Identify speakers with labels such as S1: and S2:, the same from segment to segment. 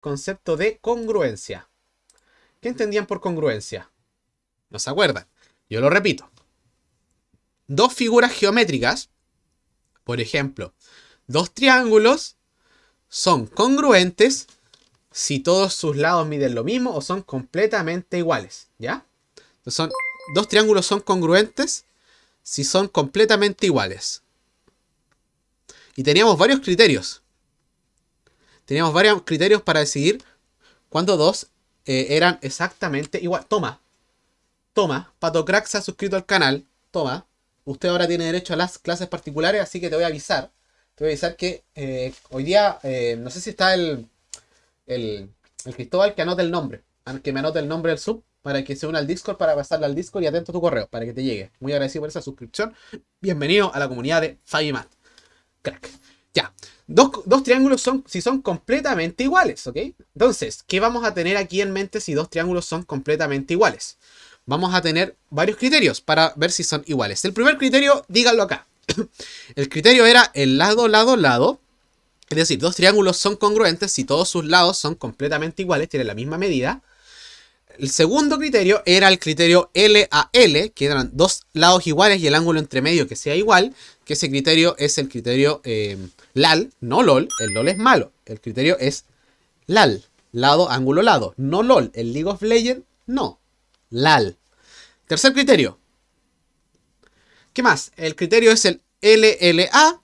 S1: concepto de congruencia. ¿Qué entendían por congruencia? ¿No se acuerdan? Yo lo repito. Dos figuras geométricas, por ejemplo, dos triángulos, son congruentes si todos sus lados miden lo mismo o son completamente iguales, ¿ya? Entonces dos triángulos son congruentes si son completamente iguales. Y teníamos varios criterios. Teníamos varios criterios para decidir cuándo dos eran exactamente igual. Toma, Pato Crack se ha suscrito al canal. Toma, usted ahora tiene derecho a las clases particulares, así que te voy a avisar. Te voy a avisar que hoy día, no sé si está el Cristóbal, que anote el nombre. Que me anote el nombre del sub para que se una al Discord, para pasarle al Discord y atento a tu correo, para que te llegue. Muy agradecido por esa suscripción. Bienvenido a la comunidad de Fabimat. Crack. Ya. Dos triángulos son completamente iguales, ¿ok? Entonces, ¿qué vamos a tener aquí en mente si dos triángulos son completamente iguales? Vamos a tener varios criterios para ver si son iguales. El primer criterio, díganlo acá. El criterio era el lado, lado, lado. Es decir, dos triángulos son congruentes si todos sus lados son completamente iguales, tienen la misma medida. El segundo criterio era el criterio LAL, que eran dos lados iguales y el ángulo entre medio que sea igual, que ese criterio es el criterio LAL, no LOL. El LOL es malo. El criterio es LAL, lado, ángulo, lado. No LOL. El League of Legends, no. LAL. Tercer criterio. ¿Qué más? El criterio es el LLA.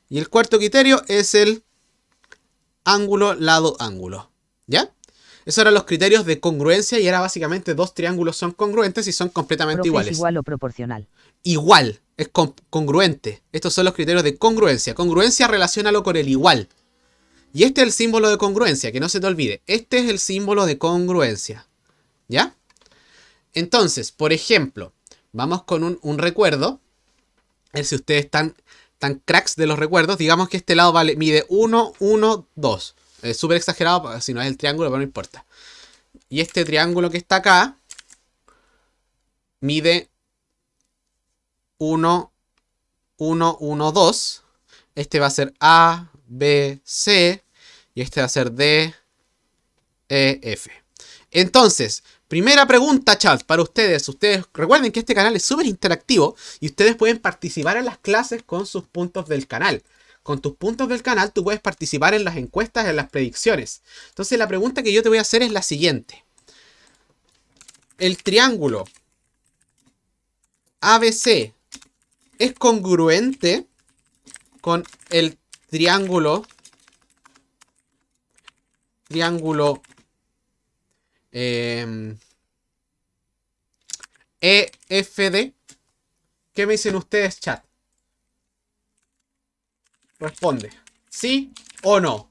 S1: Y el cuarto criterio es el ángulo, lado, ángulo. ¿Ya? Esos eran los criterios de congruencia y era básicamente dos triángulos son congruentes y son completamente iguales.
S2: Igual o proporcional.
S1: Igual, es congruente. Estos son los criterios de congruencia. Congruencia, relaciónalo con el igual. Y este es el símbolo de congruencia, que no se te olvide. Este es el símbolo de congruencia. ¿Ya? Entonces, por ejemplo, vamos con un recuerdo. A ver si ustedes están cracks de los recuerdos. Digamos que este lado mide 1, 1, 2. Es súper exagerado, si no es el triángulo, pero no importa. Y este triángulo que está acá mide 1, 1, 1, 2. Este va a ser A, B, C. Y este va a ser D, E, F. Entonces, primera pregunta, chat, para ustedes. Ustedes recuerden que este canal es súper interactivo y ustedes pueden participar en las clases con sus puntos del canal. Con tus puntos del canal tú puedes participar en las encuestas, en las predicciones. Entonces la pregunta que yo te voy a hacer es la siguiente. ¿El triángulo ABC es congruente con el triángulo EFD? ¿Qué me dicen ustedes, chat? Responde. ¿Sí o no?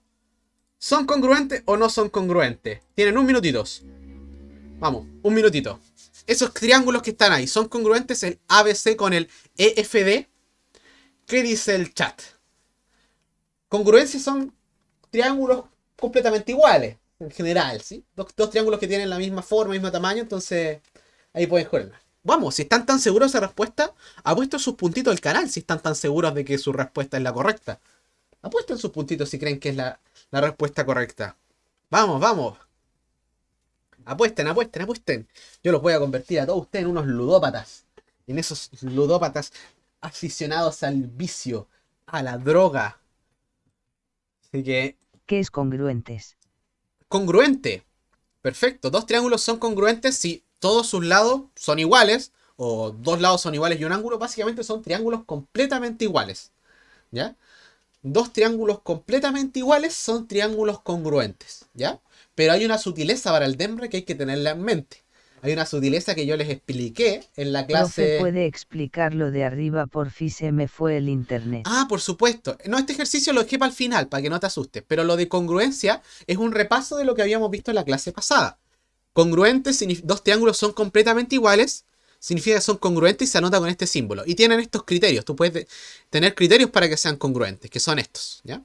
S1: ¿Son congruentes o no son congruentes? Tienen un minutito. Vamos, un minutito. Esos triángulos que están ahí, ¿son congruentes el ABC con el EFD? ¿Qué dice el chat? Congruencias son triángulos completamente iguales, en general, ¿sí? Dos triángulos que tienen la misma forma, mismo tamaño, entonces ahí pueden jugar. Vamos, si están tan seguros de esa respuesta, apuesten sus puntitos al canal si están tan seguros de que su respuesta es la correcta. Apuesten sus puntitos si creen que es la respuesta correcta. Vamos, vamos. Apuesten, apuesten, apuesten. Yo los voy a convertir a todos ustedes en unos ludópatas. En esos ludópatas aficionados al vicio, a la droga. Así que...
S2: ¿Qué es congruentes?
S1: Congruente. Perfecto. Dos triángulos son congruentes si todos sus lados son iguales, o dos lados son iguales y un ángulo. Básicamente son triángulos completamente iguales. ¿Ya? Dos triángulos completamente iguales son triángulos congruentes. ¿Ya? Pero hay una sutileza para el DEMRE que hay que tenerla en mente. Hay una sutileza que yo les expliqué en la clase...
S2: Profe, ¿puede explicarlo de arriba? Porfi, se me fue el internet.
S1: Ah, por supuesto. No, este ejercicio lo dejé para el final, para que no te asustes. Pero lo de congruencia es un repaso de lo que habíamos visto en la clase pasada. Congruentes, dos triángulos son completamente iguales, significa que son congruentes y se anota con este símbolo. Y tienen estos criterios. Tú puedes tener criterios para que sean congruentes, que son estos, ¿ya?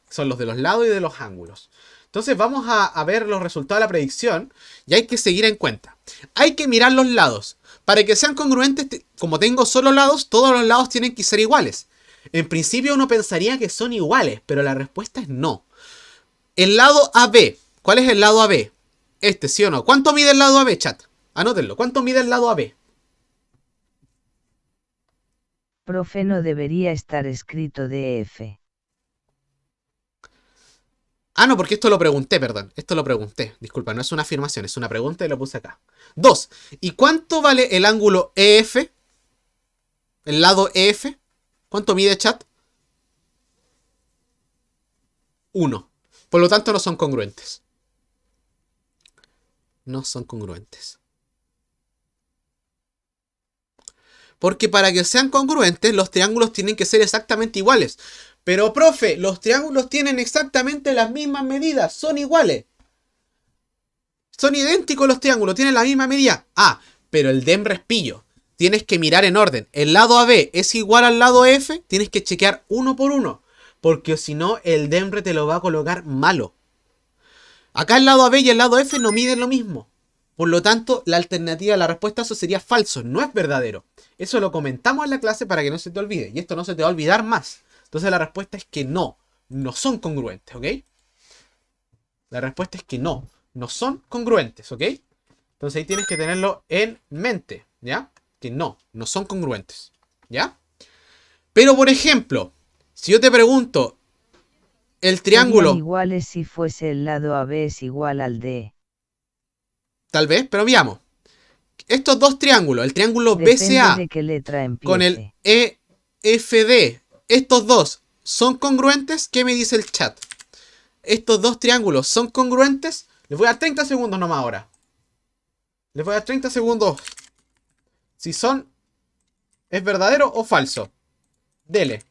S1: Son los de los lados y de los ángulos. Entonces vamos a ver los resultados de la predicción y hay que seguir en cuenta. Hay que mirar los lados. Para que sean congruentes, como tengo solo lados, todos los lados tienen que ser iguales. En principio uno pensaría que son iguales, pero la respuesta es no. El lado AB. ¿Cuál es el lado AB? Este, ¿sí o no? ¿Cuánto mide el lado AB, chat? Anótenlo. ¿Cuánto mide el lado AB?
S2: Profe, no debería estar escrito DF.
S1: Ah, no, porque esto lo pregunté, perdón. Esto lo pregunté. Disculpa, no es una afirmación, es una pregunta y lo puse acá. 2. ¿Y cuánto vale el ángulo EF? El lado EF. ¿Cuánto mide, chat? 1. Por lo tanto, no son congruentes. No son congruentes. Porque para que sean congruentes, los triángulos tienen que ser exactamente iguales. Pero, profe, los triángulos tienen exactamente las mismas medidas. Son iguales. Son idénticos los triángulos, tienen la misma medida. Ah, pero el DEMRE es pillo. Tienes que mirar en orden. El lado AB es igual al lado F. Tienes que chequear uno por uno. Porque si no, el DEMRE te lo va a colocar malo. Acá el lado AB y el lado F no miden lo mismo. Por lo tanto, la alternativa a la respuesta a eso sería falso. No es verdadero. Eso lo comentamos en la clase para que no se te olvide. Y esto no se te va a olvidar más. Entonces la respuesta es que no. No son congruentes, ¿ok? La respuesta es que no. No son congruentes, ¿ok? Entonces ahí tienes que tenerlo en mente, ¿ya? Que no son congruentes, ¿ya? Pero por ejemplo, si yo te pregunto, el triángulo...
S2: Serían iguales si fuese el lado AB es igual al D.
S1: Tal vez, pero veamos. Estos dos triángulos, el triángulo
S2: Depende
S1: BCA
S2: de qué letra
S1: con el
S2: empiece.
S1: EFD, estos dos son congruentes. ¿Qué me dice el chat? Estos dos triángulos son congruentes. Les voy a dar 30 segundos nomás ahora. Les voy a dar 30 segundos. Si son... ¿Es verdadero o falso? Dele.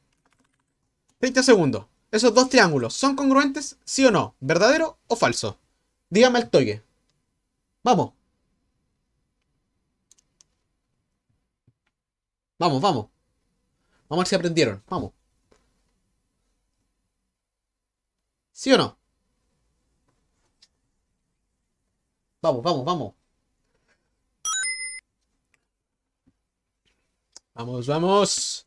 S1: 30 segundos. Esos dos triángulos son congruentes, ¿sí o no? ¿Verdadero o falso? Dígame el toque. Vamos. Vamos, vamos. Vamos a ver si aprendieron. Vamos. ¿Sí o no? Vamos, vamos, vamos. Vamos, vamos.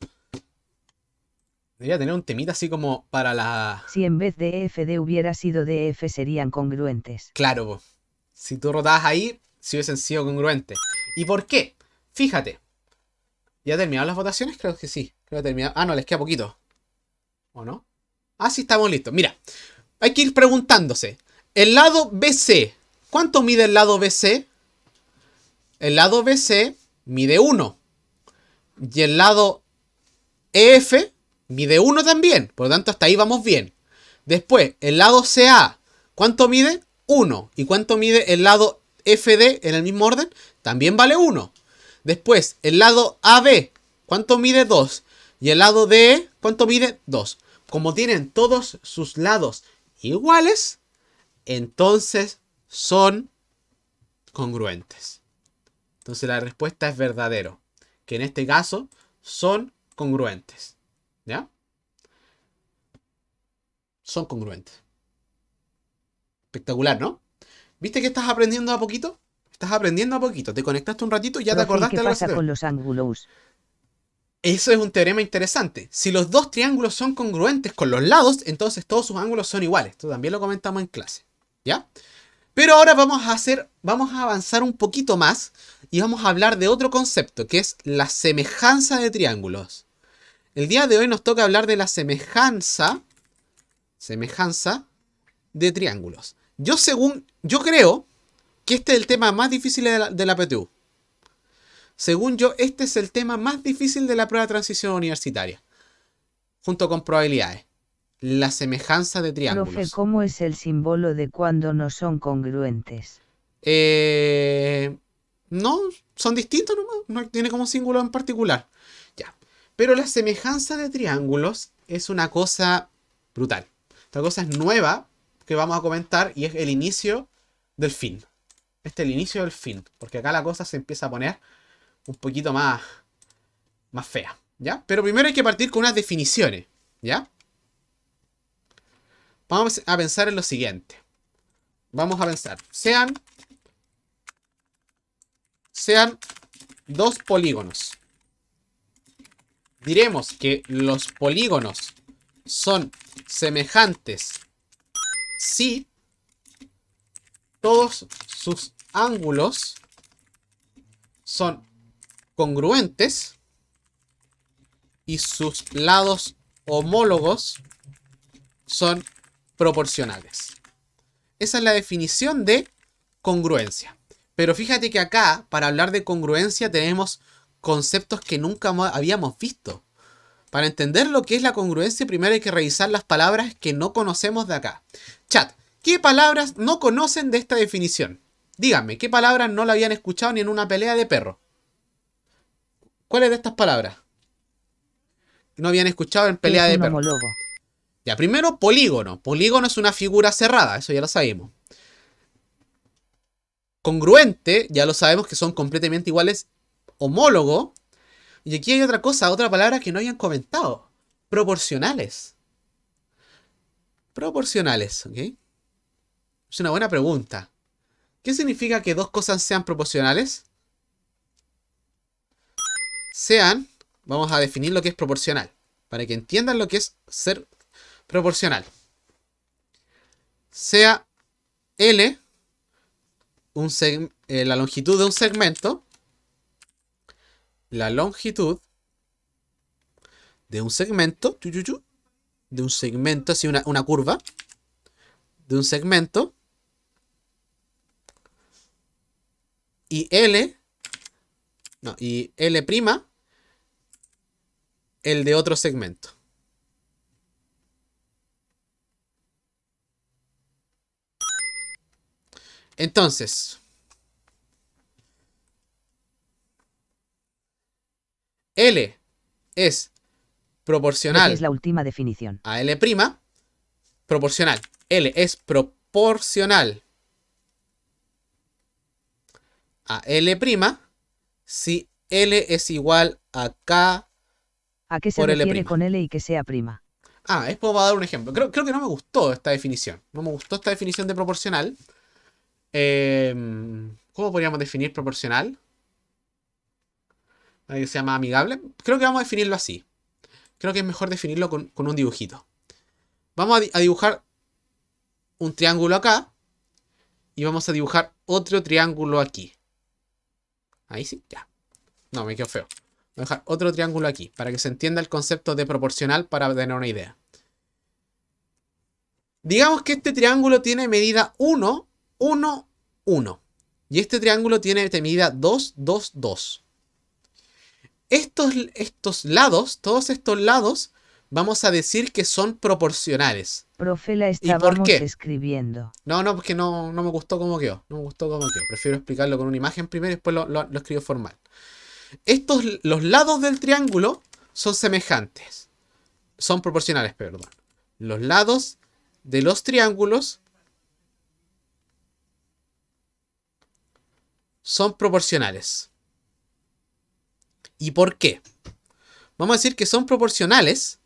S1: Debería tener un temita así como para la...
S2: Si en vez de FD hubiera sido DF serían congruentes.
S1: Claro, po. Si tú rotabas ahí, si hubiesen sido congruentes. ¿Y por qué? Fíjate. ¿Ya terminaron las votaciones? Creo que sí. Creo que terminaron. Ah, no, les queda poquito. ¿O no? Ah, sí, estamos listos. Mira, hay que ir preguntándose. El lado BC. ¿Cuánto mide el lado BC? El lado BC mide 1. Y el lado EF mide 1 también. Por lo tanto, hasta ahí vamos bien. Después, el lado CA. ¿Cuánto mide? 1. ¿Y cuánto mide el lado FD en el mismo orden? También vale 1. Después, el lado AB. ¿Cuánto mide? 2. Y el lado DE. ¿Cuánto mide? 2. Como tienen todos sus lados iguales, entonces son congruentes. Entonces la respuesta es verdadero. Que en este caso son congruentes. ¿Ya? Son congruentes. Espectacular, ¿no? ¿Viste que estás aprendiendo a poquito? Estás aprendiendo a poquito. Te conectaste un ratito y ya te
S2: Profe,
S1: acordaste
S2: ¿qué
S1: de lo que
S2: pasa
S1: se
S2: con los ángulos?
S1: Eso es un teorema interesante. Si los dos triángulos son congruentes con los lados, entonces todos sus ángulos son iguales. Esto también lo comentamos en clase. ¿Ya? Pero ahora vamos a avanzar un poquito más y vamos a hablar de otro concepto, que es la semejanza de triángulos. El día de hoy nos toca hablar de la semejanza de triángulos. Yo creo que este es el tema más difícil de la PTU. Según yo, este es el tema más difícil de la prueba de transición universitaria, junto con probabilidades. La semejanza de triángulos.
S2: Profe, ¿cómo es el símbolo de cuando no son congruentes?
S1: No, son distintos nomás. No tiene como símbolo en particular. Ya. Pero la semejanza de triángulos es una cosa brutal. Esta cosa es nueva que vamos a comentar y es el inicio del fin. Este es el inicio del fin. Porque acá la cosa se empieza a poner un poquito más fea. ¿Ya? Pero primero hay que partir con unas definiciones. ¿Ya? Vamos a pensar en lo siguiente. Vamos a pensar. Sean dos polígonos. Diremos que los polígonos son semejantes si todos sus ángulos son congruentes y sus lados homólogos son proporcionales. Esa es la definición de congruencia. Pero fíjate que acá, para hablar de congruencia, tenemos conceptos que nunca habíamos visto. Para entender lo que es la congruencia, primero hay que revisar las palabras que no conocemos de acá. Chat, ¿qué palabras no conocen de esta definición? Díganme, ¿qué palabras no la habían escuchado ni en una pelea de perro? ¿Cuáles de estas palabras no habían escuchado en pelea de perro?
S2: Homólogo.
S1: Ya, primero, polígono. Polígono es una figura cerrada, eso ya lo sabemos. Congruente, ya lo sabemos que son completamente iguales. Homólogo. Y aquí hay otra cosa, otra palabra que no habían comentado. Proporcionales. Proporcionales, ¿ok? Es una buena pregunta. ¿Qué significa que dos cosas sean proporcionales? Vamos a definir lo que es proporcional, para que entiendan lo que es ser proporcional. Sea L la longitud de un segmento. La longitud de un segmento. De un segmento, así una curva. De un segmento. Y L. No, y L', el de otro segmento. Entonces, L es proporcional.
S2: Es la última definición.
S1: A L', proporcional. L es proporcional a L', si L es igual a K
S2: ¿A qué se
S1: por L'.
S2: refiere con L y que sea prima?
S1: Después voy a dar un ejemplo. Creo que no me gustó esta definición. No me gustó esta definición de proporcional. ¿Cómo podríamos definir proporcional? Para que sea más amigable. Creo que vamos a definirlo así. Creo que es mejor definirlo con un dibujito. Vamos a dibujar un triángulo acá. Y vamos a dibujar otro triángulo aquí. Ahí sí, ya. No, me quedó feo. Voy a dejar otro triángulo aquí. Para que se entienda el concepto de proporcional para tener una idea. Digamos que este triángulo tiene medida 1, 1, 1. Y este triángulo tiene medida 2, 2, 2. Estos lados, todos estos lados, vamos a decir que son proporcionales.
S2: Profe, la
S1: ¿Y por
S2: estábamos
S1: qué?
S2: escribiendo.
S1: No, porque no me gustó cómo quedó. No me gustó cómo quedó. Prefiero explicarlo con una imagen primero y después lo escribo formal. Los lados del triángulo son semejantes. Son proporcionales, perdón. Los lados de los triángulos son proporcionales. ¿Y por qué? Vamos a decir que son proporcionales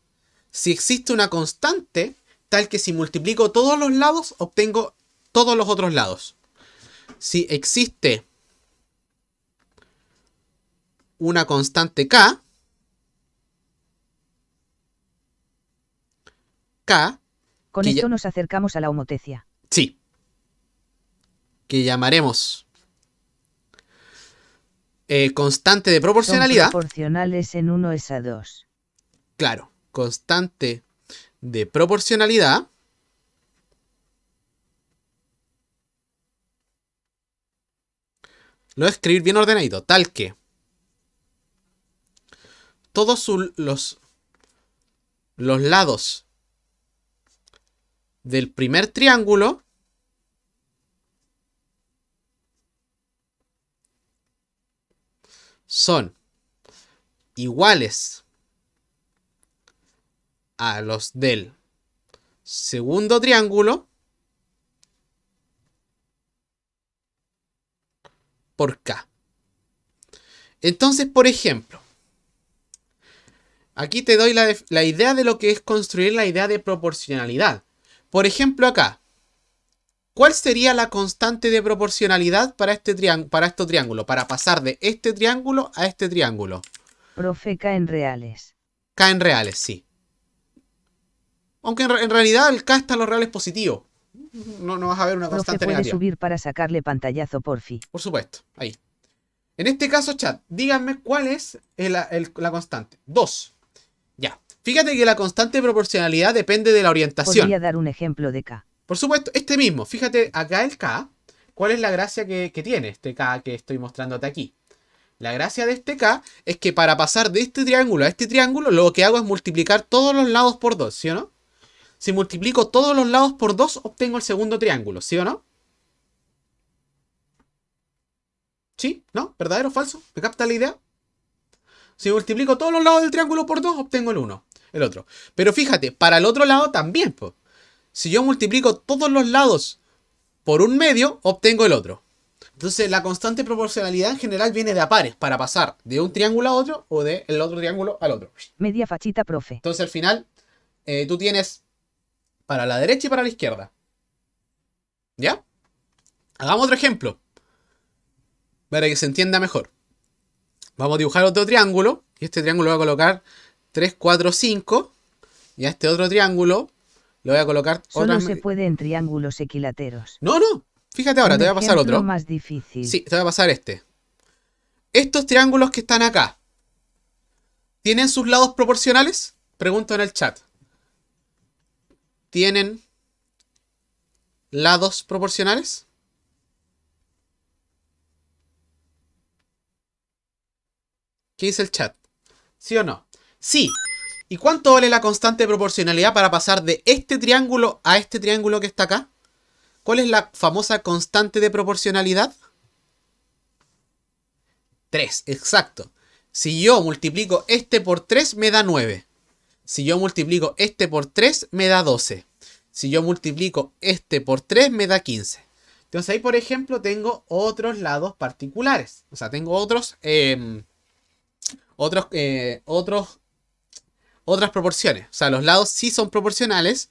S1: si existe una constante tal que si multiplico todos los lados obtengo todos los otros lados. Si existe una constante K,
S2: Con esto nos acercamos a la homotecia.
S1: Sí. Que llamaremos constante de proporcionalidad.
S2: Son proporcionales en 1 es a 2.
S1: Claro, constante de proporcionalidad. Lo voy a escribir bien ordenadito, tal que todos los lados del primer triángulo son iguales a los del segundo triángulo por K. Entonces, por ejemplo, aquí te doy la idea de lo que es construir la idea de proporcionalidad. Por ejemplo, acá, ¿cuál sería la constante de proporcionalidad para este triángulo? Para pasar de este triángulo a este triángulo.
S2: Profe, K en reales.
S1: K en reales, sí. Aunque en realidad el K está en los reales positivos. No vas a ver una
S2: Profe,
S1: constante
S2: ¿puede
S1: negativa.
S2: subir para sacarle pantallazo, porfi?
S1: Por supuesto, ahí. En este caso, chat, díganme cuál es la constante. 2. Ya. Fíjate que la constante de proporcionalidad depende de la orientación.
S2: Podría dar un ejemplo de K.
S1: Por supuesto, este mismo. Fíjate acá el K. ¿Cuál es la gracia que tiene este K que estoy mostrándote aquí? La gracia de este K es que para pasar de este triángulo a este triángulo, lo que hago es multiplicar todos los lados por 2, ¿sí o no? Si multiplico todos los lados por 2, obtengo el segundo triángulo, ¿sí o no? ¿Sí? ¿No? ¿Verdadero o falso? ¿Me capta la idea? Si multiplico todos los lados del triángulo por 2, obtengo el otro. Pero fíjate, para el otro lado también, pues. Si yo multiplico todos los lados por un medio, obtengo el otro. Entonces la constante proporcionalidad en general viene de a pares para pasar de un triángulo a otro o del otro triángulo al otro.
S2: Media fachita, profe.
S1: Entonces al final tú tienes para la derecha y para la izquierda. ¿Ya? Hagamos otro ejemplo para que se entienda mejor. Vamos a dibujar otro triángulo y este triángulo lo voy a colocar 3, 4, 5 y a este otro triángulo le voy a colocar
S2: Solo se puede en triángulos equiláteros.
S1: No. Fíjate ahora, te voy a pasar otro.
S2: Más difícil.
S1: Sí, te voy a pasar este. Estos triángulos que están acá, ¿tienen sus lados proporcionales? Pregunto en el chat. ¿Tienen lados proporcionales? ¿Qué dice el chat? ¿Sí o no? Sí. ¿Y cuánto vale la constante de proporcionalidad para pasar de este triángulo a este triángulo que está acá? ¿Cuál es la famosa constante de proporcionalidad? 3, exacto. Si yo multiplico este por 3 me da 9. Si yo multiplico este por 3 me da 12. Si yo multiplico este por 3 me da 15. Entonces ahí, por ejemplo, tengo otros lados particulares. O sea, tengo otras proporciones. O sea, los lados sí son proporcionales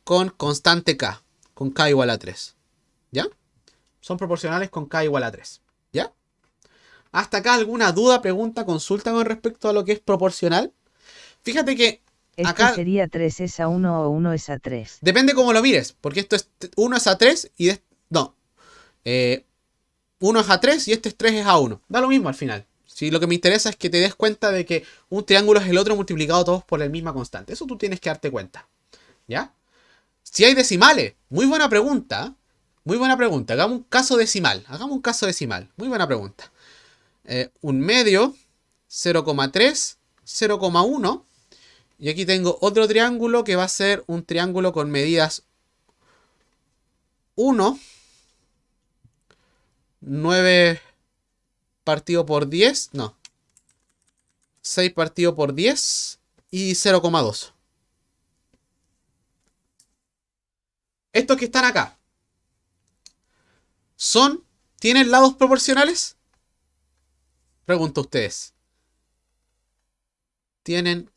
S1: con constante K. Con K igual a 3. ¿Ya? Son proporcionales con K igual a 3. ¿Ya? ¿Hasta acá alguna duda, pregunta, consulta con respecto a lo que es proporcional? Fíjate que acá...
S2: Esto sería 3 es a 1 o 1 es a 3.
S1: Depende cómo lo mires, porque esto es 1 es a 3 y... No. 1 es a 3 y este es 3 es a 1. Da lo mismo al final. Si lo que me interesa es que te des cuenta de que un triángulo es el otro multiplicado todos por la misma constante. Eso tú tienes que darte cuenta. ¿Ya? Si hay decimales, muy buena pregunta. Muy buena pregunta. Hagamos un caso decimal. Muy buena pregunta. Un medio, 0,3, 0,1. Y aquí tengo otro triángulo que va a ser un triángulo con medidas 1, 9 partido por 10, no. 6 partido por 10 y 0,2. Estos que están acá, ¿tienen lados proporcionales? Pregunto a ustedes. ¿Tienen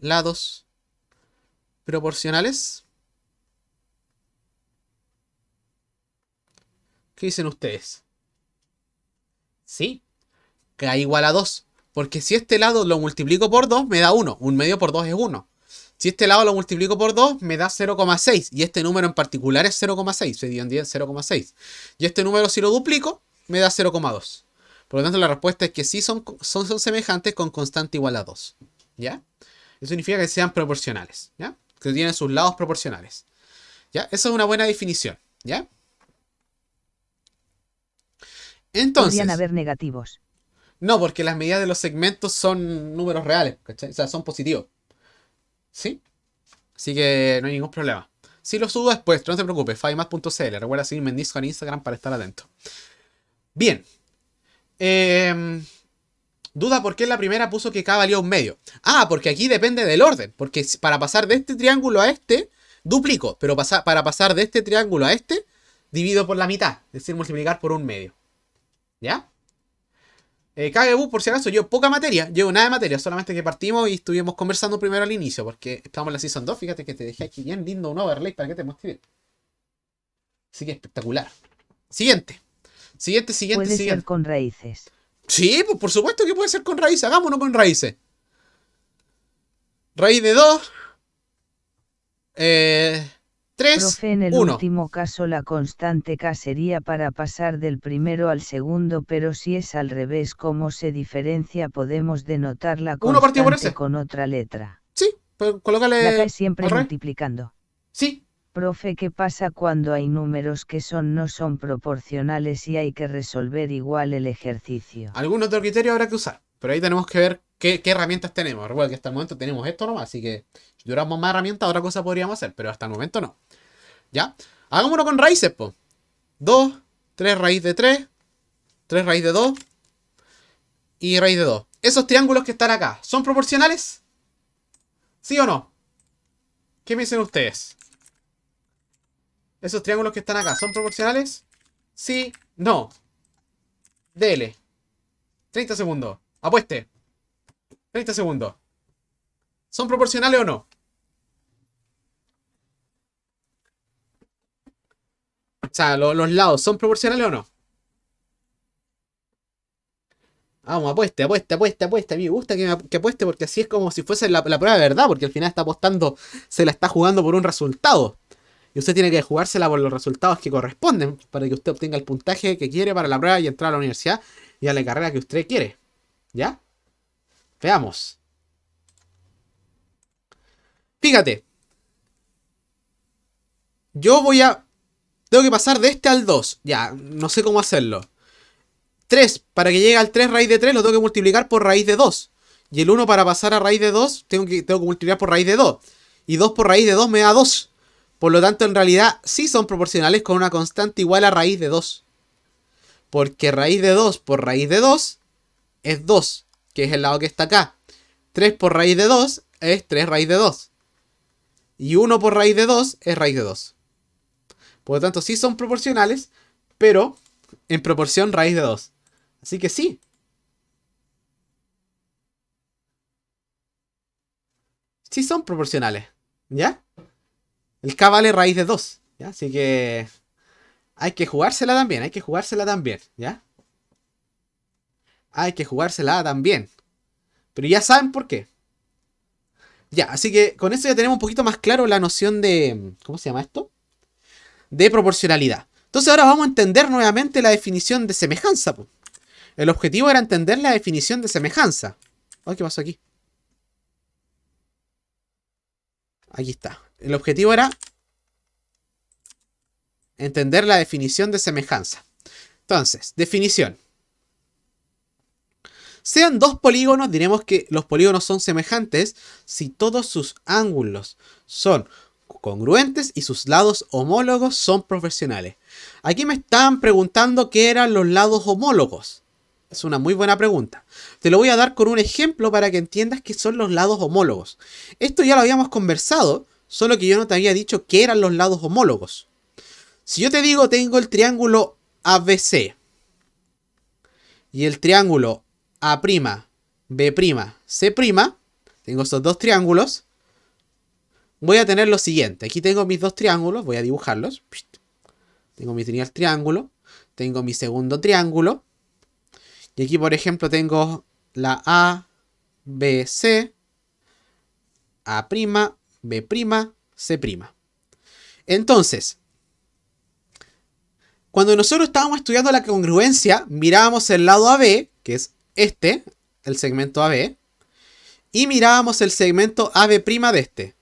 S1: lados proporcionales? ¿Qué dicen ustedes? Sí, K igual a 2. Porque si este lado lo multiplico por 2, me da 1. Un medio por 2 es 1. Si este lado lo multiplico por 2, me da 0,6. Y este número en particular es 0,6. Se divide en 10, 0,6. Y este número, si lo duplico, me da 0,2. Por lo tanto, la respuesta es que sí son semejantes con constante igual a 2. ¿Ya? Eso significa que sean proporcionales. ¿Ya? Que tienen sus lados proporcionales. ¿Ya? Esa es una buena definición. ¿Ya? Entonces,
S2: podrían haber negativos.
S1: No, porque las medidas de los segmentos son números reales, ¿cachai? O sea, son positivos. ¿Sí? Así que no hay ningún problema. Si lo subo después, no te preocupes, fabimat.cl. Recuerda seguirme en Discord, en Instagram para estar atento. Bien. Duda por qué en la primera puso que K valía un medio. Ah, porque aquí depende del orden. Porque para pasar de este triángulo a este, duplico. Pero para pasar de este triángulo a este, divido por la mitad. Es decir, multiplicar por un medio. ¿Ya? KGU, por si acaso, yo poca materia, llevo nada de materia, solamente que partimos y estuvimos conversando primero al inicio, porque estamos en la Season 2, fíjate que te dejé aquí bien lindo un overlay para que te muestre bien. Así que espectacular. Siguiente.
S2: Puede ser con raíces.
S1: Sí, pues por supuesto que puede ser con raíces, hagámonos con raíces. Raíz de 2. 3,
S2: Profe, en el
S1: 1.
S2: último caso la constante K sería para pasar del primero al segundo, pero si es al revés, ¿cómo se diferencia? Podemos denotar la
S1: 1 partido por
S2: constante
S1: ese.
S2: con otra letra.
S1: Sí, pues
S2: La K
S1: colócale
S2: es siempre
S1: al revés.
S2: multiplicando.
S1: Sí.
S2: Profe, ¿qué pasa cuando hay números que no son proporcionales y hay que resolver igual el ejercicio?
S1: Algún otro criterio habrá que usar. Pero ahí tenemos que ver qué herramientas tenemos. Recuerda que hasta el momento tenemos esto nomás. Así que si tuviéramos más herramientas, otra cosa podríamos hacer. Pero hasta el momento no. ¿Ya? Hagámoslo con raíces, po. 2, 3 raíz de 3, 3 raíz de 2 y raíz de 2. Esos triángulos que están acá, ¿son proporcionales? ¿Sí o no? ¿Qué me dicen ustedes? ¿Esos triángulos que están acá son proporcionales? Sí, no. Dele. 30 segundos. Apueste. 30 segundos. ¿Son proporcionales o no? O sea, los lados, ¿son proporcionales o no? Vamos, apueste, apueste, apueste, apueste. A mí me gusta que apueste porque así es como si fuese la prueba de verdad, porque al final está apostando, se la está jugando por un resultado. Y usted tiene que jugársela por los resultados que corresponden para que usted obtenga el puntaje que quiere para la prueba y entrar a la universidad y a la carrera que usted quiere. ¿Ya? Veamos. Fíjate. Yo tengo que pasar de este al 2. Ya, no sé cómo hacerlo. 3, para que llegue al 3 raíz de 3 lo tengo que multiplicar por raíz de 2. Y el 1 para pasar a raíz de 2 tengo que multiplicar por raíz de 2. Y 2 por raíz de 2 me da 2. Por lo tanto, en realidad sí son proporcionales con una constante igual a raíz de 2. Porque raíz de 2 por raíz de 2 es 2, que es el lado que está acá. 3 por raíz de 2 es 3 raíz de 2. Y 1 por raíz de 2 es raíz de 2. Por lo tanto, sí son proporcionales, pero en proporción raíz de 2. Así que sí. Sí son proporcionales. ¿Ya? El K vale raíz de 2. ¿Ya? Así que hay que jugársela también. Hay que jugársela también. ¿Ya? Hay que jugársela también. Pero ya saben por qué. Ya, así que con eso ya tenemos un poquito más claro la noción de... ¿Cómo se llama esto? De proporcionalidad. Entonces ahora vamos a entender nuevamente la definición de semejanza. Po. El objetivo era entender la definición de semejanza. Oh, ¿qué pasó aquí? Aquí está. El objetivo era entender la definición de semejanza. Entonces, definición. Sean dos polígonos, diremos que los polígonos son semejantes si todos sus ángulos son congruentes y sus lados homólogos son proporcionales. Aquí me estaban preguntando qué eran los lados homólogos. Es una muy buena pregunta. Te lo voy a dar con un ejemplo para que entiendas qué son los lados homólogos. Esto ya lo habíamos conversado, solo que yo no te había dicho qué eran los lados homólogos. Si yo te digo tengo el triángulo ABC y el triángulo A', B', C', tengo estos dos triángulos, voy a tener lo siguiente. Aquí tengo mis dos triángulos, voy a dibujarlos. Tengo mi primer triángulo, tengo mi segundo triángulo, y aquí por ejemplo tengo la A, B, C, A', B', C'. Entonces, cuando nosotros estábamos estudiando la congruencia, mirábamos el lado AB, que es este, el segmento AB, y mirábamos el segmento AB' de este.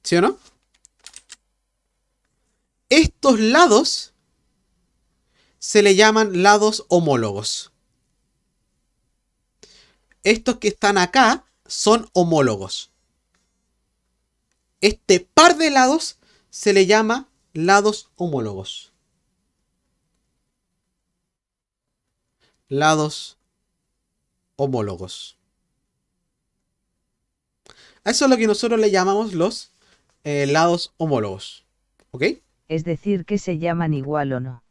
S1: ¿Sí o no? Estos lados se le llaman lados homólogos. Estos que están acá son homólogos. Este par de lados se le llama lados homólogos. Lados homólogos. A eso es lo que nosotros le llamamos los lados homólogos. ¿Ok?
S2: Es decir, que se llaman igual o no.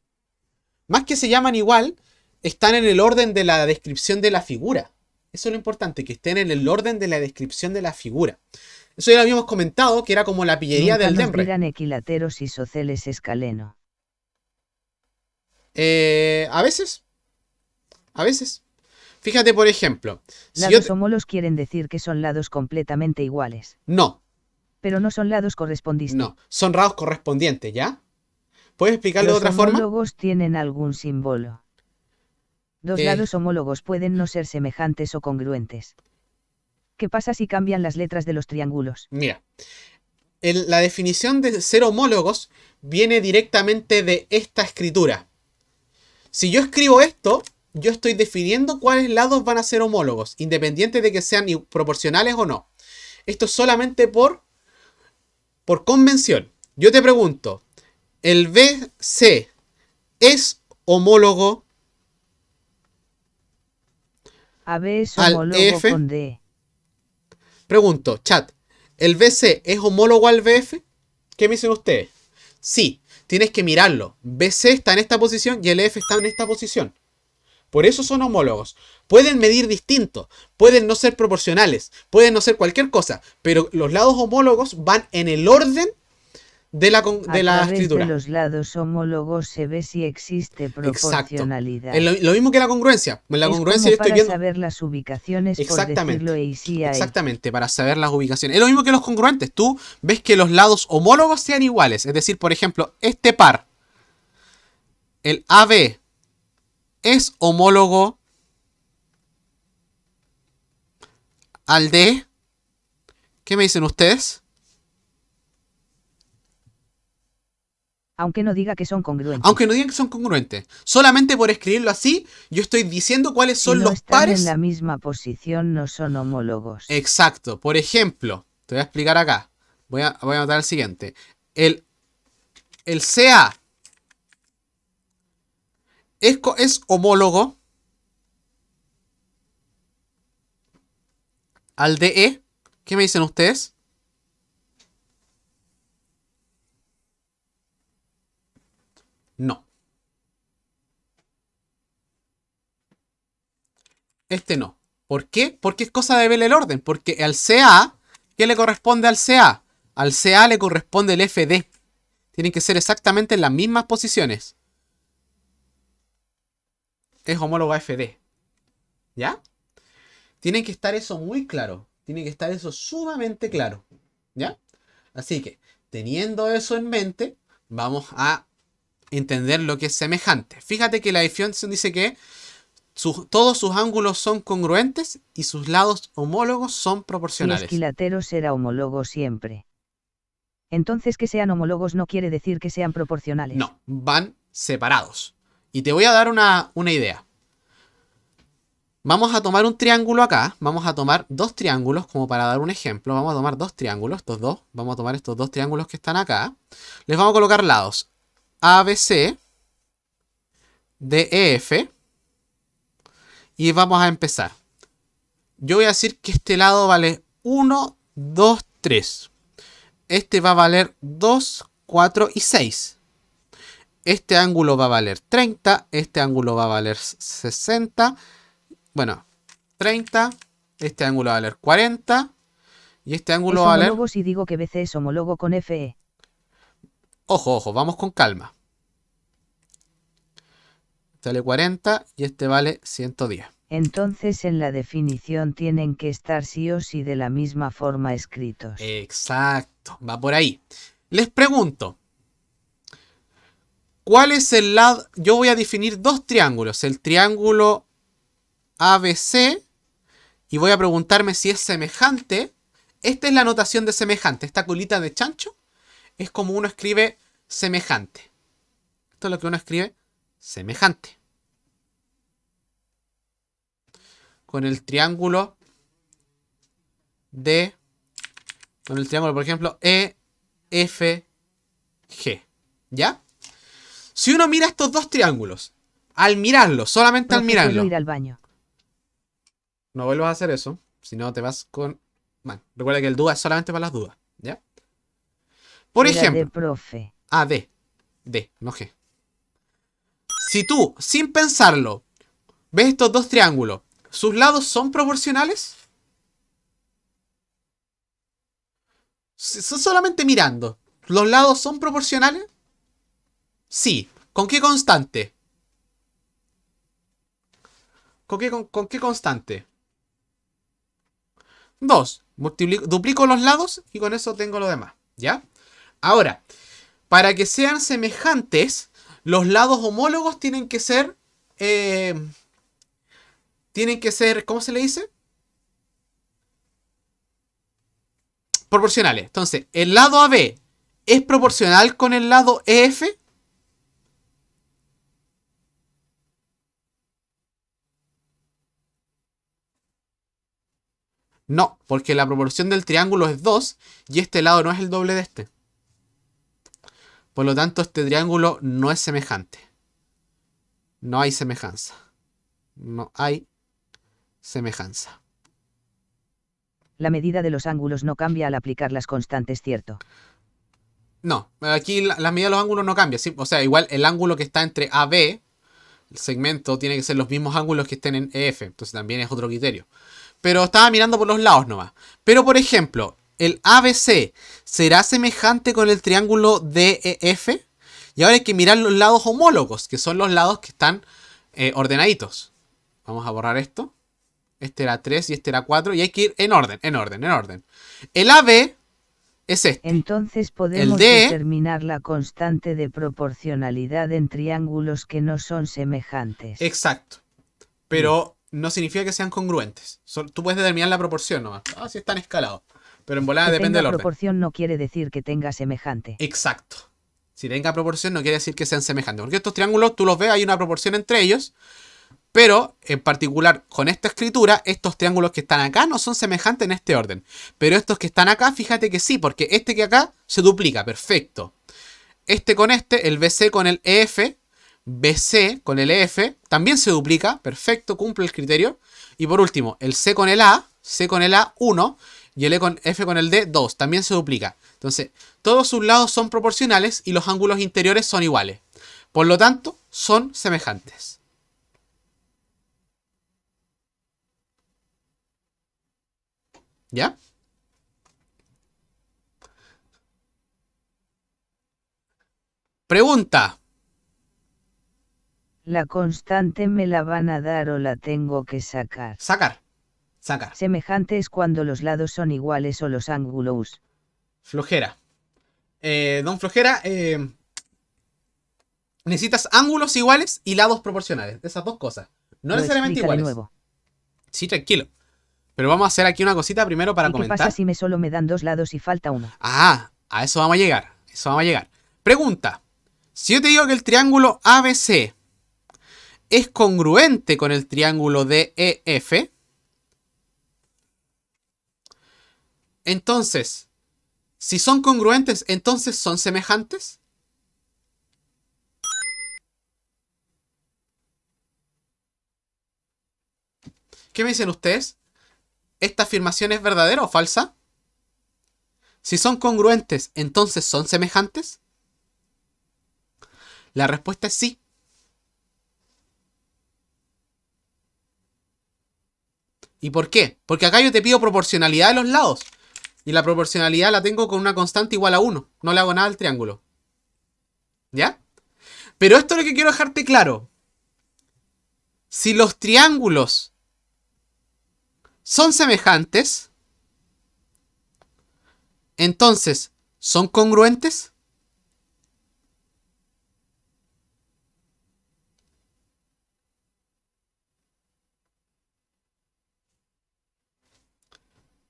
S1: Más que se llaman igual, están en el orden de la descripción de la figura. Eso es lo importante, que estén en el orden de la descripción de la figura. Eso ya lo habíamos comentado, que era como la pillería
S2: Nunca
S1: del
S2: nos
S1: Demre.
S2: dirán equilateros, isósceles, escaleno.
S1: A veces. A veces. Fíjate, por ejemplo.
S2: Lados homólogos quieren decir que son lados completamente iguales.
S1: No.
S2: Pero no son lados correspondientes.
S1: No, son lados correspondientes, ¿ya? ¿Puedes explicarlo de otra forma?
S2: Los homólogos tienen algún símbolo. Dos lados homólogos pueden no ser semejantes o congruentes. ¿Qué pasa si cambian las letras de los triángulos?
S1: Mira, la definición de ser homólogos viene directamente de esta escritura. Si yo escribo esto, yo estoy definiendo cuáles lados van a ser homólogos, independiente de que sean proporcionales o no. Esto es solamente por convención. Yo te pregunto, ¿el BC es homólogo
S2: AB es homólogo
S1: al EF?
S2: con D.
S1: Pregunto, chat, ¿el BC es homólogo al BF? ¿Qué me dicen ustedes? Sí, tienes que mirarlo. BC está en esta posición y el EF está en esta posición. Por eso son homólogos. Pueden medir distinto, pueden no ser proporcionales, pueden no ser cualquier cosa, pero los lados homólogos van en el orden de la escritura.
S2: De los lados homólogos se ve si existe proporcionalidad.
S1: Exacto. Es lo mismo que la congruencia. En la congruencia yo estoy viendo.
S2: Para saber las ubicaciones,
S1: exactamente.
S2: Por decirlo,
S1: exactamente, para saber las ubicaciones. Es lo mismo que los congruentes. Tú ves que los lados homólogos sean iguales. Es decir, por ejemplo, este par, el AB, es homólogo al D. ¿Qué me dicen ustedes?
S2: Aunque no diga que son congruentes.
S1: Aunque no digan que son congruentes. Solamente por escribirlo así, yo estoy diciendo cuáles son los pares.
S2: En la misma posición no son homólogos.
S1: Exacto. Por ejemplo, te voy a explicar acá. Voy a anotar el siguiente. El CA es homólogo al DE. ¿Qué me dicen ustedes? No. Este no. ¿Por qué? Porque es cosa de ver el orden. Porque al CA, ¿qué le corresponde al CA? Al CA le corresponde el FD. Tienen que ser exactamente en las mismas posiciones. Es homólogo a FD. ¿Ya? Tiene que estar eso muy claro. Tiene que estar eso sumamente claro. ¿Ya? Así que, teniendo eso en mente, vamos a entender lo que es semejante. Fíjate que la definición dice que todos sus ángulos son congruentes y sus lados homólogos son proporcionales.
S2: El esquilátero será homólogo siempre. Entonces, que sean homólogos no quiere decir que sean proporcionales.
S1: No, van separados. Y te voy a dar una idea. Vamos a tomar un triángulo acá. Vamos a tomar dos triángulos como para dar un ejemplo. Vamos a tomar dos triángulos, estos dos. Vamos a tomar estos dos triángulos que están acá. Les vamos a colocar lados ABC, DEF. Y vamos a empezar. Yo voy a decir que este lado vale 1, 2, 3. Este va a valer 2, 4 y 6. Este ángulo va a valer 30. Este ángulo va a valer 60. Bueno, 30. Este ángulo va a valer 40. Y este ángulo va a valer...
S2: si digo que BC es homólogo con FE.
S1: Ojo, ojo, vamos con calma. Este vale 40 y este vale 110.
S2: Entonces en la definición tienen que estar sí o sí de la misma forma escritos.
S1: Exacto, va por ahí. Les pregunto, ¿cuál es el lado? Yo voy a definir dos triángulos, el triángulo ABC, y voy a preguntarme si es semejante. Esta es la notación de semejante, esta colita de chancho es como uno escribe semejante. Esto es lo que uno escribe semejante. Con el triángulo por ejemplo, EFG. ¿Ya? Si uno mira estos dos triángulos, al mirarlo, solamente al mirarlo.
S2: ¿Puedo ir al baño?
S1: No vuelvas a hacer eso, si no te vas con... Bueno, recuerda que el duda es solamente para las dudas, ¿ya? Por ejemplo...
S2: profe.
S1: D, no G. Si tú, sin pensarlo, ves estos dos triángulos, ¿sus lados son proporcionales? Solamente mirando. ¿Los lados son proporcionales? Sí. ¿Con qué constante? con qué constante? 2. Duplico los lados y con eso tengo lo demás. ¿Ya? Ahora, para que sean semejantes, los lados homólogos tienen que ser... ¿cómo se le dice? Proporcionales. Entonces, el lado AB es proporcional con el lado EF. No, porque la proporción del triángulo es 2 y este lado no es el doble de este. Por lo tanto, este triángulo no es semejante. No hay semejanza. No hay semejanza.
S2: La medida de los ángulos no cambia al aplicar las constantes, ¿cierto?
S1: No, aquí la medida de los ángulos no cambia. ¿Sí? O sea, igual el ángulo que está entre AB, el segmento, tiene que ser los mismos ángulos que estén en EF. Entonces también es otro criterio. Pero estaba mirando por los lados nomás. Pero, por ejemplo, el ABC será semejante con el triángulo DEF. Y ahora hay que mirar los lados homólogos, que son los lados que están ordenaditos. Vamos a borrar esto. Este era 3 y este era 4. Y hay que ir en orden. El AB es este.
S2: Entonces podemos determinar la constante de proporcionalidad en triángulos que no son semejantes.
S1: Exacto. Pero no significa que sean congruentes. Tú puedes determinar la proporción nomás. Ah, si están escalados. Pero en volada depende del orden.
S2: Proporción no quiere decir que tenga semejante.
S1: Exacto. Si tenga proporción no quiere decir que sean semejantes. Porque estos triángulos, tú los ves, hay una proporción entre ellos. Pero, en particular, con esta escritura, estos triángulos que están acá no son semejantes en este orden. Pero estos que están acá, fíjate que sí, porque este que acá se duplica. Perfecto. Este con este, el BC con el EF, BC con el EF, también se duplica. Perfecto, cumple el criterio. Y por último, el C con el A 1, y el F con el D, 2. También se duplica. Entonces, todos sus lados son proporcionales y los ángulos interiores son iguales. Por lo tanto, son semejantes. ¿Ya? Pregunta.
S2: ¿La constante me la van a dar o la tengo que sacar?
S1: Sacar.
S2: Semejante es cuando los lados son iguales o los ángulos.
S1: Flojera. Don Flojera, necesitas ángulos iguales y lados proporcionales. Esas dos cosas. No necesariamente iguales. De nuevo. Sí, tranquilo. Pero vamos a hacer aquí una cosita primero para comentar.
S2: ¿Qué pasa si solo me dan 2 lados y falta uno?
S1: Ah, a eso vamos a llegar. Pregunta. Si yo te digo que el triángulo ABC es congruente con el triángulo DEF, entonces, si son congruentes, entonces son semejantes. ¿Qué me dicen ustedes? ¿Esta afirmación es verdadera o falsa? Si son congruentes, entonces son semejantes. La respuesta es sí. ¿Y por qué? Porque acá yo te pido proporcionalidad de los lados. Y la proporcionalidad la tengo con una constante igual a 1. No le hago nada al triángulo. ¿Ya? Pero esto es lo que quiero dejarte claro. Si los triángulos son semejantes, entonces, ¿son congruentes?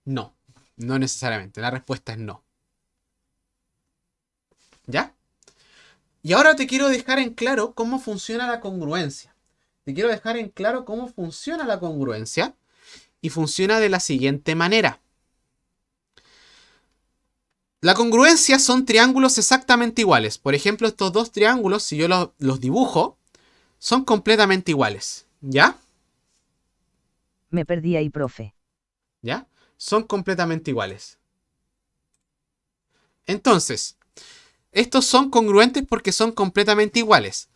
S1: No, no necesariamente. La respuesta es no. ¿Ya? Y ahora te quiero dejar en claro cómo funciona la congruencia. Y funciona de la siguiente manera. La congruencia son triángulos exactamente iguales. Por ejemplo, estos dos triángulos, si yo los dibujo, son completamente iguales. ¿Ya?
S2: Me perdí ahí, profe.
S1: ¿Ya? Son completamente iguales. Entonces, estos son congruentes porque son completamente iguales.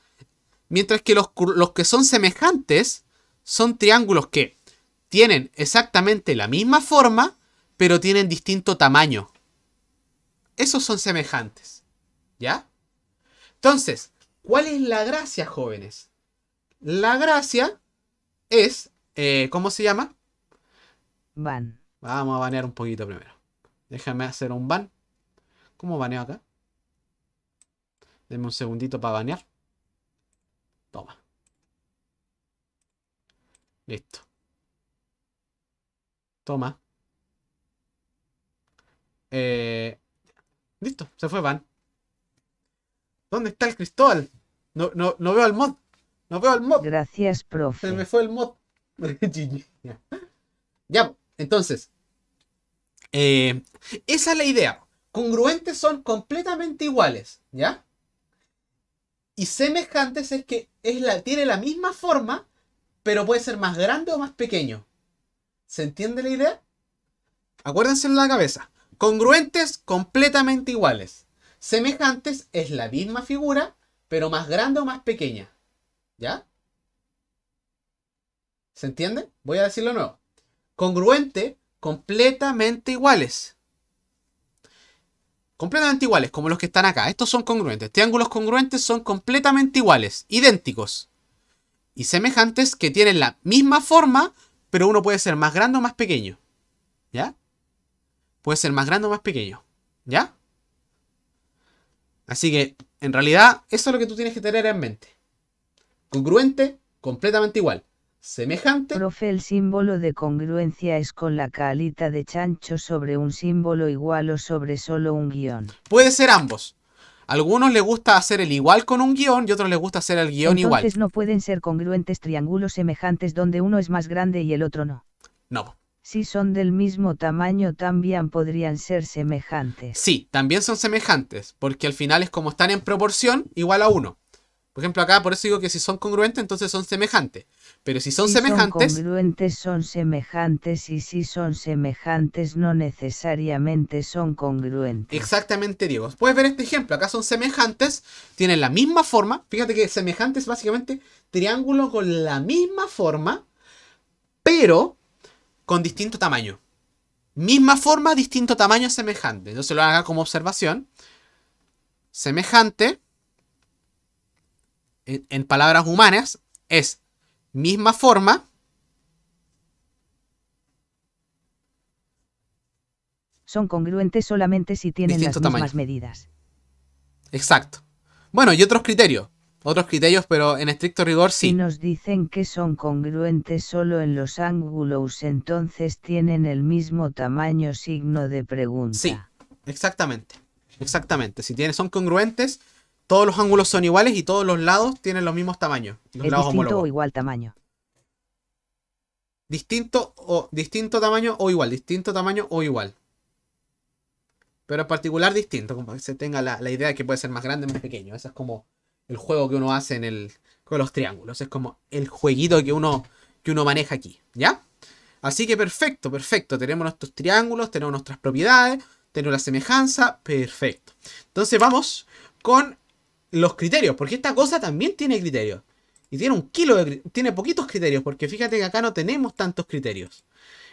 S1: Mientras que los que son semejantes son triángulos que tienen exactamente la misma forma, pero tienen distinto tamaño. Esos son semejantes. ¿Ya? Entonces, ¿cuál es la gracia, jóvenes? La gracia es, ¿cómo se llama?
S2: Ban.
S1: Vamos a banear un poquito primero. Déjame hacer un ban. ¿Cómo baneo acá? Denme un segundito para banear. Toma. Listo. Toma. Listo, se fue ban. ¿Dónde está el Cristóbal? No veo al mod. No veo al mod.
S2: Gracias,
S1: Se me
S2: profe.
S1: fue el mod. GG. Ya. Ya, entonces. Esa es la idea. Congruentes son completamente iguales, ¿ya? Y semejantes es que tiene la misma forma, pero puede ser más grande o más pequeño. ¿Se entiende la idea? Acuérdense en la cabeza. Congruentes, completamente iguales. Semejantes es la misma figura, pero más grande o más pequeña. ¿Ya? ¿Se entiende? Voy a decirlo de nuevo. Congruente, completamente iguales. Completamente iguales, como los que están acá. Estos son congruentes. Triángulos congruentes son completamente iguales, idénticos. Y semejantes que tienen la misma forma, pero uno puede ser más grande o más pequeño. ¿Ya? Puede ser más grande o más pequeño. ¿Ya? Así que, en realidad, eso es lo que tú tienes que tener en mente. Congruente, completamente igual. Semejante.
S2: Profe, el símbolo de congruencia es con la calita de chancho sobre un símbolo igual o sobre solo un guión.
S1: Puede ser ambos. A algunos les gusta hacer el igual con un guión y a otros les gusta hacer el guión igual.
S2: Entonces no pueden ser congruentes triángulos semejantes donde uno es más grande y el otro no.
S1: No.
S2: Si son del mismo tamaño también podrían ser semejantes.
S1: Sí, también son semejantes, porque al final es como están en proporción igual a 1. Por ejemplo, acá por eso digo que si son congruentes, entonces son semejantes. Pero si son semejantes...
S2: Son congruentes son semejantes y si son semejantes no necesariamente son congruentes.
S1: Exactamente, Diego. Puedes ver este ejemplo. Acá son semejantes, tienen la misma forma. Fíjate que semejante es básicamente triángulo con la misma forma, pero con distinto tamaño. Misma forma, distinto tamaño, semejante. Entonces lo haga como observación. Semejante, en palabras humanas, es misma forma.
S2: Son congruentes solamente si tienen
S1: Distinto
S2: las mismas
S1: tamaño.
S2: medidas.
S1: Exacto. Bueno, y otros criterios. Otros criterios, pero en estricto rigor sí.
S2: Si nos dicen que son congruentes solo en los ángulos, entonces tienen el mismo tamaño, signo de pregunta.
S1: Sí, exactamente. Exactamente. Si son congruentes, todos los ángulos son iguales y todos los lados tienen los mismos tamaños. Los
S2: ¿Es
S1: lados
S2: distinto
S1: homólogos.
S2: o igual tamaño?
S1: Distinto tamaño o igual. Distinto tamaño o igual. Pero en particular distinto, como que se tenga la idea de que puede ser más grande o más pequeño. Ese es como el juego que uno hace con los triángulos. Es como el jueguito que uno maneja aquí, ¿ya? Así que perfecto, perfecto. Tenemos nuestros triángulos, tenemos nuestras propiedades, tenemos la semejanza, perfecto. Entonces vamos con los criterios, porque esta cosa también tiene criterios. Y tiene tiene poquitos criterios, porque fíjate que acá no tenemos tantos criterios.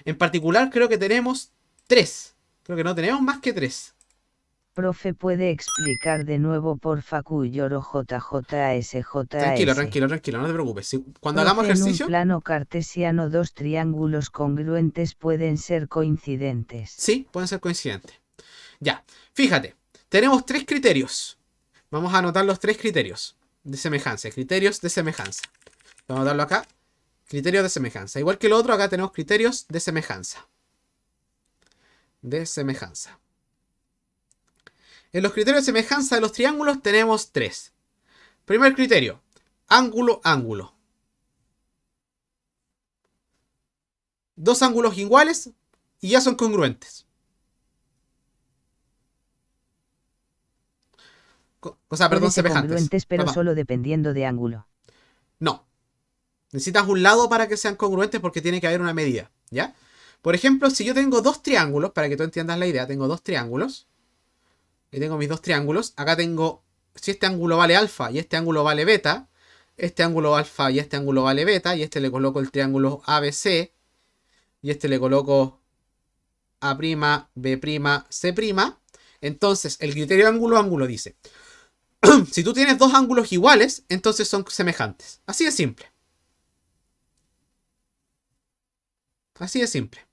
S1: En particular creo que tenemos 3. Creo que no tenemos más que 3.
S2: Profe, ¿puede explicar de nuevo porfa Cuyoro JJSJS?
S1: Tranquilo, no te preocupes. Cuando
S2: Profe,
S1: hagamos ejercicio...
S2: en un plano cartesiano dos triángulos congruentes pueden ser coincidentes.
S1: Sí, pueden ser coincidentes. Ya, fíjate, tenemos 3 criterios. Vamos a anotar los 3 criterios de semejanza. Criterios de semejanza. Vamos a anotarlo acá. Criterios de semejanza. Igual que el otro, acá tenemos criterios de semejanza. En los criterios de semejanza de los triángulos tenemos 3. Primer criterio, ángulo, ángulo. Dos ángulos iguales y ya son congruentes.
S2: Pueden ser
S1: semejantes.
S2: congruentes, pero solo dependiendo de ángulo.
S1: No. Necesitas un lado para que sean congruentes porque tiene que haber una medida, ¿ya? Por ejemplo, si yo tengo 2 triángulos, para que tú entiendas la idea, tengo 2 triángulos. Y tengo mis 2 triángulos. Acá tengo, si este ángulo vale alfa y este ángulo vale beta, este ángulo alfa y este ángulo vale beta, y este le coloco el triángulo ABC, y este le coloco A', B', C'. Entonces, el criterio ángulo dice, si tú tienes 2 ángulos iguales, entonces son semejantes. Así de simple. Así de simple.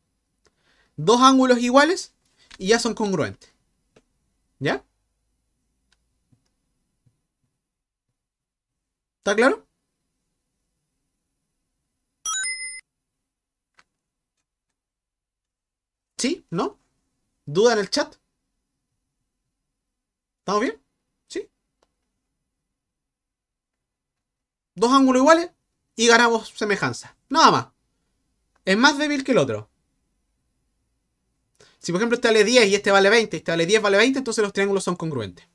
S1: Dos ángulos iguales y ya son congruentes. ¿Ya? ¿Está claro? ¿Sí? ¿No? ¿Duda en el chat? ¿Estamos bien? ¿Sí? Dos ángulos iguales y ganamos semejanza. Nada más. Es más débil que el otro. Si por ejemplo este vale 10 y este vale 20, y este vale 10, vale 20, entonces los triángulos son congruentes.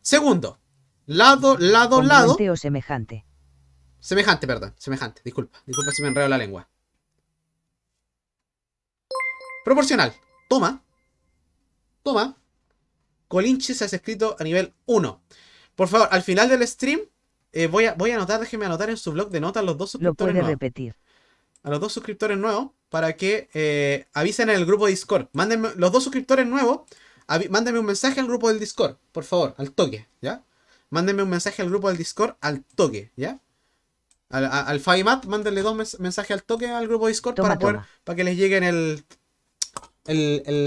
S1: Segundo, lado, lado, lado.
S2: Congruente o semejante.
S1: Semejante, perdón. Semejante. Disculpa. Disculpa si me enredo la lengua. Proporcional. Toma. Toma. Colinche se ha escrito a nivel 1. Por favor, al final del stream voy a anotar, déjenme anotar en su blog de notas los dos
S2: Lo
S1: suscriptores
S2: puede
S1: nuevos.
S2: repetir.
S1: A los dos suscriptores nuevos para que avisen en el grupo de Discord. Mándenme, los dos suscriptores nuevos, mándenme un mensaje al grupo del Discord, por favor, al toque, ¿ya? Mándenme un mensaje al grupo del Discord al toque, ¿ya? Al Fabimat, mándenle dos mensajes al toque al grupo de Discord
S2: Toma,
S1: para que les llegue en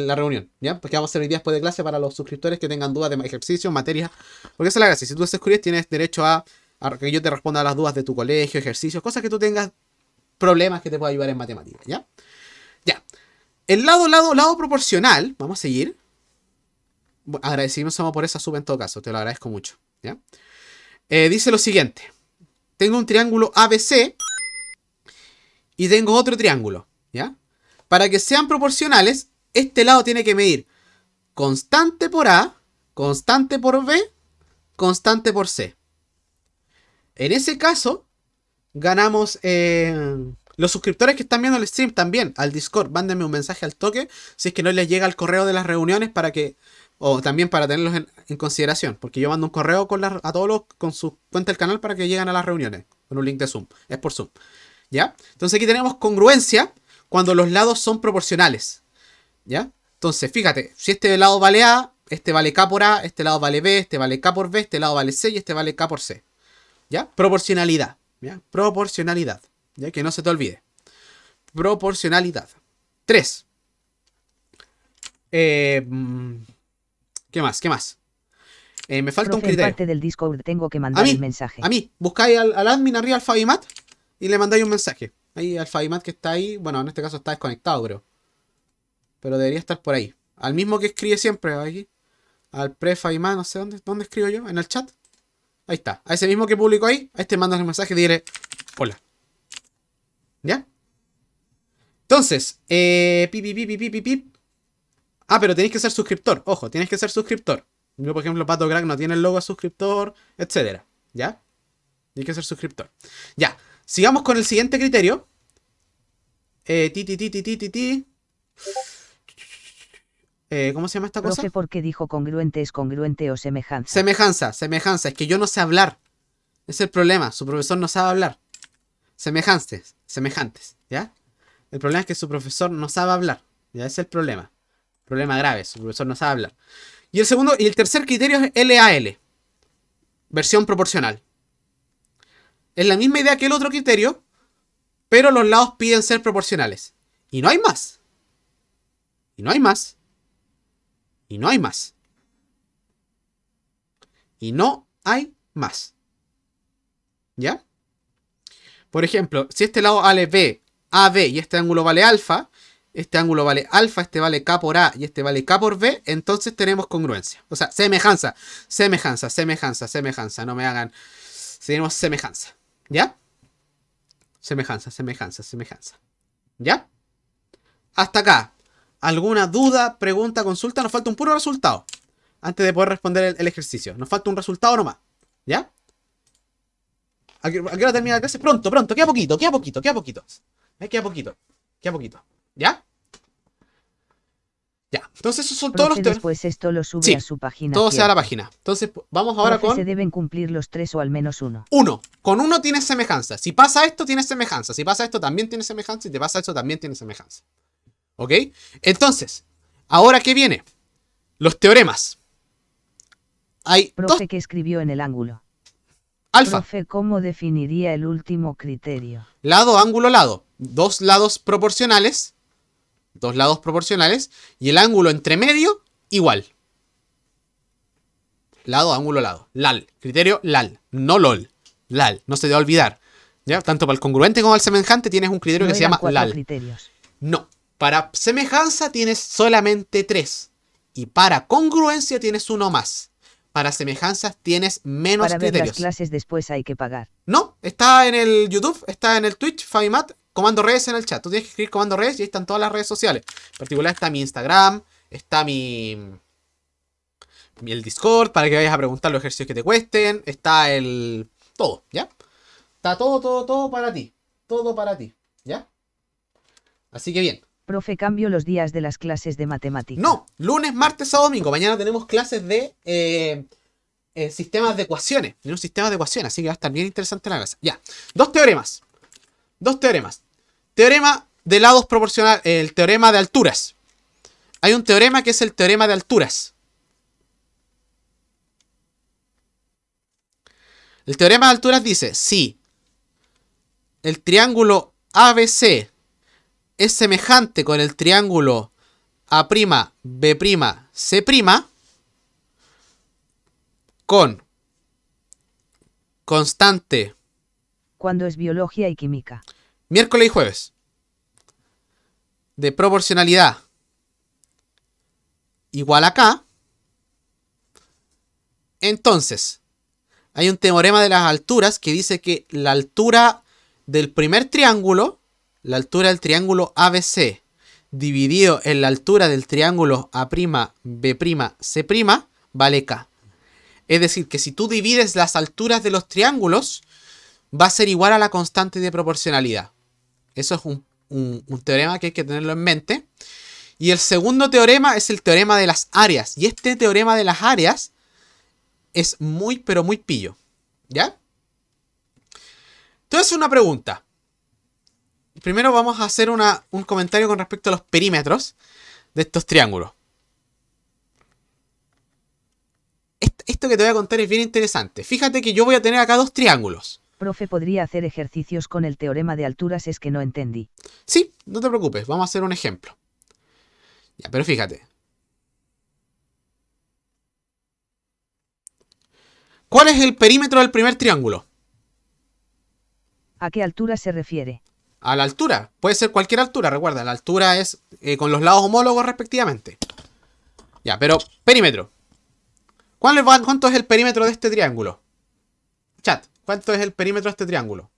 S1: la reunión, ¿ya? Porque vamos a hacer hoy día después de clase para los suscriptores que tengan dudas de ejercicios, materias. Porque esa es la gracia. Si tú haces curiosidad, tienes derecho a que yo te responda a las dudas de tu colegio, ejercicios, cosas que tú tengas, problemas que te pueda ayudar en matemáticas, ¿ya? Ya. El lado proporcional, vamos a seguir. Agradecimiento somos por esa sub en todo caso, te lo agradezco mucho, ¿ya? Dice lo siguiente. Tengo un triángulo ABC y tengo otro triángulo, ¿ya? Para que sean proporcionales, este lado tiene que medir constante por A, constante por B, constante por C. En ese caso, ganamos los suscriptores que están viendo el stream también al Discord. Mándenme un mensaje al toque si es que no les llega el correo de las reuniones para que, o también para tenerlos en consideración, porque yo mando un correo a todos con su cuenta del canal para que lleguen a las reuniones con un link de Zoom. Es por Zoom, ¿ya? Entonces aquí tenemos congruencia cuando los lados son proporcionales, ¿ya? Entonces fíjate, si este lado vale A, este vale K por A, este lado vale B, este vale K por B, este lado vale C y este vale K por C, ¿ya? Proporcionalidad, ¿ya? Proporcionalidad, ¿ya? Que no se te olvide. Proporcionalidad. 3. ¿Qué más? ¿Qué más? Me falta
S2: Profe,
S1: un criterio.
S2: en parte del Discord tengo que mandar el mensaje.
S1: A mí. Buscáis al admin arriba, al Fabimat, y le mandáis un mensaje. Ahí al Fabimat que está ahí. Bueno, en este caso está desconectado, creo. Pero debería estar por ahí. Al mismo que escribe siempre, aquí. Al pre-Fabimat, no sé dónde escribo yo. En el chat. Ahí está. A ese mismo que publicó ahí. A este mandas el mensaje y dile hola. ¿Ya? Entonces, Ah, pero tenéis que ser suscriptor. Ojo, tienes que ser suscriptor. Yo, por ejemplo, Pato Crack no tiene el logo de suscriptor, etcétera. ¿Ya? Tienes que ser suscriptor. Ya. Sigamos con el siguiente criterio. ¿Cómo se llama esta cosa?
S2: Profe, ¿por qué dijo congruente es congruente o semejanza?
S1: Semejanza. Es que yo no sé hablar. Ese es el problema. Su profesor no sabe hablar. Semejantes. ¿Ya? El problema es que su profesor no sabe hablar. Ya, ese es el problema. Problema grave. Su profesor no sabe hablar. Y el tercer criterio es LAL. Versión proporcional. Es la misma idea que el otro criterio, pero los lados piden ser proporcionales. Y no hay más. Y no hay más. Y no hay más. Y no hay más. ¿Ya? Por ejemplo, si este lado vale B, AB y este ángulo vale alfa, este ángulo vale alfa, este vale K por A y este vale K por B, entonces tenemos congruencia. O sea, semejanza. No me hagan... Tenemos semejanza. ¿Ya? Semejanza. ¿Ya? Hasta acá. ¿Alguna duda, pregunta, consulta? Nos falta un puro resultado. Antes de poder responder el ejercicio. Nos falta un resultado nomás. ¿Ya? ¿A qué hora termina la clase? Pronto. Queda poquito. Queda poquito. ¿Ya? Ya. Entonces esos son todos los temas.
S2: Después esto lo sube a su página.
S1: Todo se da a la página. Entonces vamos ahora con...
S2: Se deben cumplir los 3 o al menos 1.
S1: 1. Con 1 tienes semejanza. Si pasa esto, tienes semejanza. Si pasa esto, también tienes semejanza. Si te pasa esto, también tienes semejanza. ¿Ok? Entonces, ¿ahora qué viene? Los teoremas. Hay
S2: Profe, que escribió en el ángulo.
S1: Alfa.
S2: Profe, ¿cómo definiría el último criterio?
S1: Lado, ángulo, lado. Dos lados proporcionales. Dos lados proporcionales. Y el ángulo entre medio, igual. Lado, ángulo, lado. LAL. Criterio LAL. No LOL. LAL. No se te va a olvidar. ¿Ya? Tanto para el congruente como para el semejante tienes un criterio
S2: No
S1: que se llama
S2: 4
S1: LAL.
S2: criterios.
S1: No. Para semejanza tienes solamente 3. Y para congruencia tienes uno más. Para semejanzas tienes menos
S2: Para ver
S1: criterios.
S2: las clases después hay que pagar.
S1: No, está en el YouTube, está en el Twitch, Fabimat, comando redes en el chat. Tú tienes que escribir comando redes y ahí están todas las redes sociales. En particular está mi Instagram, está el Discord para que vayas a preguntar los ejercicios que te cuesten. Está el... todo, ¿ya? Está todo para ti. Todo para ti, ¿ya? Así que bien.
S2: Profe, cambio los días de las clases de matemáticas.
S1: No, lunes, martes o domingo. Mañana tenemos clases de sistemas de ecuaciones. Tenemos sistemas de ecuaciones, así que va a estar bien interesante la clase. Ya, dos teoremas. Teorema de lados proporcionales, el teorema de alturas. Hay un teorema que es el teorema de alturas. El teorema de alturas dice, si el triángulo ABC es semejante con el triángulo A'B', C', con constante
S2: Cuando es biología y química.
S1: miércoles y jueves de proporcionalidad igual a K, entonces hay un teorema de las alturas que dice que la altura del primer triángulo, la altura del triángulo ABC dividido en la altura del triángulo A'B', C', vale K. Es decir, que si tú divides las alturas de los triángulos, va a ser igual a la constante de proporcionalidad. Eso es un teorema que hay que tenerlo en mente. Y el segundo teorema es el teorema de las áreas. Y este teorema de las áreas es muy, pero muy pillo. ¿Ya? Entonces, una pregunta. Primero vamos a hacer un comentario con respecto a los perímetros de estos triángulos. Esto que te voy a contar es bien interesante. Fíjate que yo voy a tener acá dos triángulos.
S2: Profe, ¿podría hacer ejercicios con el teorema de alturas? Es que no entendí.
S1: Sí, no te preocupes, vamos a hacer un ejemplo. Ya, pero fíjate. ¿Cuál es el perímetro del primer triángulo?
S2: ¿A qué altura se refiere?
S1: A la altura. Puede ser cualquier altura, recuerda. La altura es con los lados homólogos respectivamente. Ya, pero perímetro. ¿Cuánto es el perímetro de este triángulo? Chat, ¿cuánto es el perímetro de este triángulo?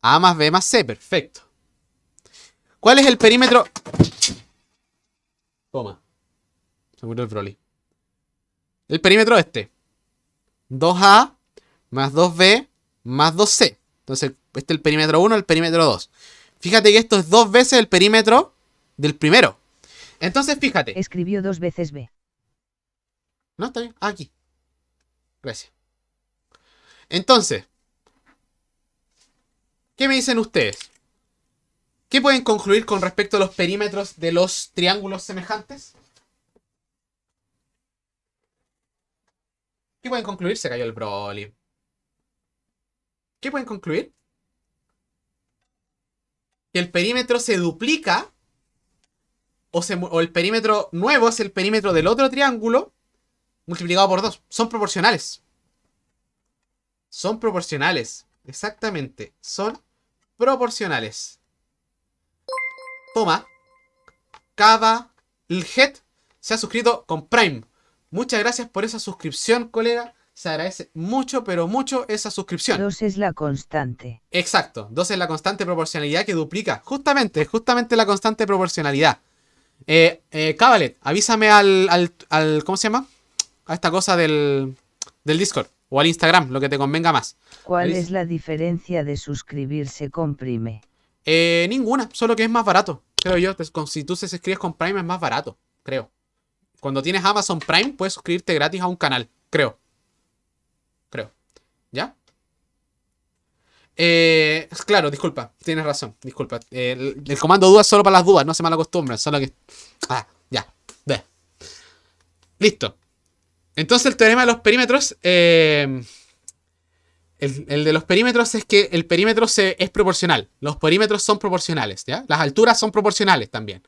S1: A más B más C, perfecto. ¿Cuál es el perímetro? Toma. Se murió el Broly. El perímetro este. 2A más 2B más 2C. Entonces, este es el perímetro 1, el perímetro 2. Fíjate que esto es 2 veces el perímetro del primero. Entonces, fíjate.
S2: Escribió 2 veces B.
S1: No, está bien. Aquí. Gracias. Entonces, ¿qué me dicen ustedes? ¿Qué pueden concluir con respecto a los perímetros de los triángulos semejantes? ¿Qué pueden concluir? Se cayó el Broly. ¿Qué pueden concluir? Que el perímetro se duplica o el perímetro nuevo es el perímetro del otro triángulo multiplicado por 2. Son proporcionales. Son proporcionales. Exactamente. Son proporcionales. Toma. Cabaljet se ha suscrito con Prime. Muchas gracias por esa suscripción, colega. Se agradece mucho, pero mucho esa suscripción.
S2: 2 es la constante.
S1: Exacto. 2 es la constante de proporcionalidad que duplica. Justamente la constante de proporcionalidad. Cabalet, avísame al ¿cómo se llama? A esta cosa del Discord. O al Instagram, lo que te convenga más.
S2: ¿Cuál es la diferencia de suscribirse con Prime?
S1: Ninguna, solo que es más barato. Creo yo. Si tú se escribes con Prime es más barato. Creo. Cuando tienes Amazon Prime puedes suscribirte gratis a un canal. Creo. ¿Ya? Claro, disculpa. Tienes razón. Disculpa. El comando duda es solo para las dudas. No se mal acostumbran. Solo que... ya. Ve. Listo. Entonces el teorema de los perímetros El de los perímetros es que el perímetro es proporcional. Los perímetros son proporcionales, ¿ya? Las alturas son proporcionales también.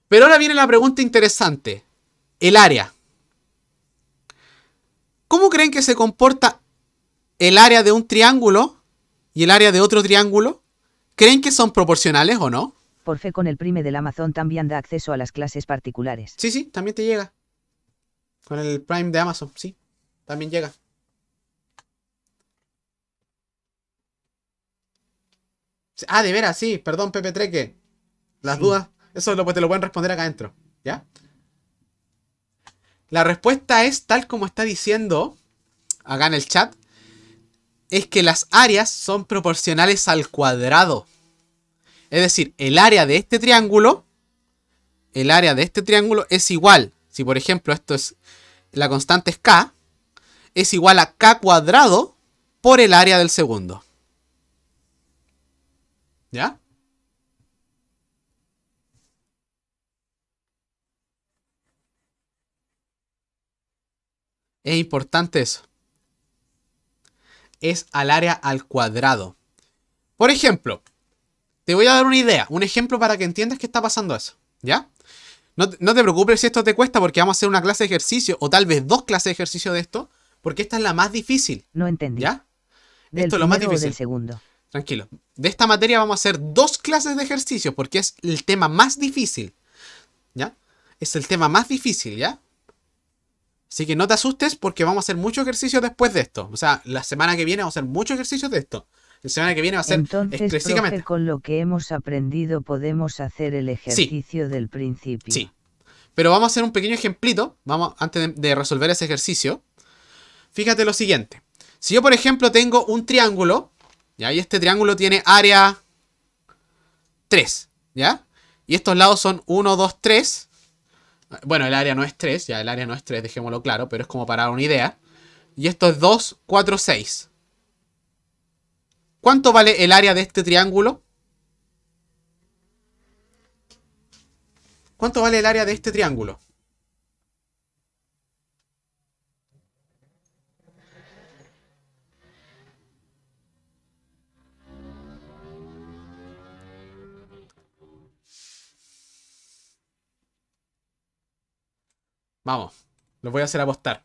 S1: Pero ahora viene la pregunta interesante. El área. ¿Cómo creen que se comporta el área de un triángulo y el área de otro triángulo? ¿Creen que son proporcionales o no?
S2: Por fe con el Prime del Amazon también da acceso a las clases particulares.
S1: Sí, sí, también te llega. Con el Prime de Amazon, sí, también llega. Ah, de veras, sí, perdón, Pepe Treque. Las dudas, eso te lo pueden responder acá adentro, ¿ya? La respuesta es, tal como está diciendo acá en el chat, es que las áreas son proporcionales al cuadrado. Es decir, el área de este triángulo es igual. Si por ejemplo esto es, la constante es K, es igual a K cuadrado por el área del segundo. ¿Ya? Es importante eso. Es al área al cuadrado. Por ejemplo, te voy a dar una idea, un ejemplo para que entiendas que está pasando eso. ¿Ya? No te preocupes si esto te cuesta porque vamos a hacer una clase de ejercicio o tal vez 2 clases de ejercicio de esto, porque esta es la más difícil.
S2: No entendí.
S1: ¿Ya?
S2: Esto es lo más difícil. Del segundo.
S1: Tranquilo. De esta materia vamos a hacer 2 clases de ejercicio porque es el tema más difícil. ¿Ya? Es el tema más difícil, ¿ya? Así que no te asustes porque vamos a hacer mucho ejercicio después de esto. O sea, la semana que viene vamos a hacer mucho ejercicio de esto. La semana que viene va a ser
S2: específicamente. Con lo que hemos aprendido podemos hacer el ejercicio del principio.
S1: Sí. Pero vamos a hacer un pequeño ejemplito. Antes de resolver ese ejercicio. Fíjate lo siguiente. Si yo, por ejemplo, tengo un triángulo, ¿ya? Y este triángulo tiene área 3, ¿ya? Y estos lados son 1, 2, 3. Bueno, el área no es 3, ya el área no es 3, dejémoslo claro, pero es como para dar una idea. Y esto es 2, 4, 6. ¿Cuánto vale el área de este triángulo? ¿Cuánto vale el área de este triángulo? Vamos, los voy a hacer apostar.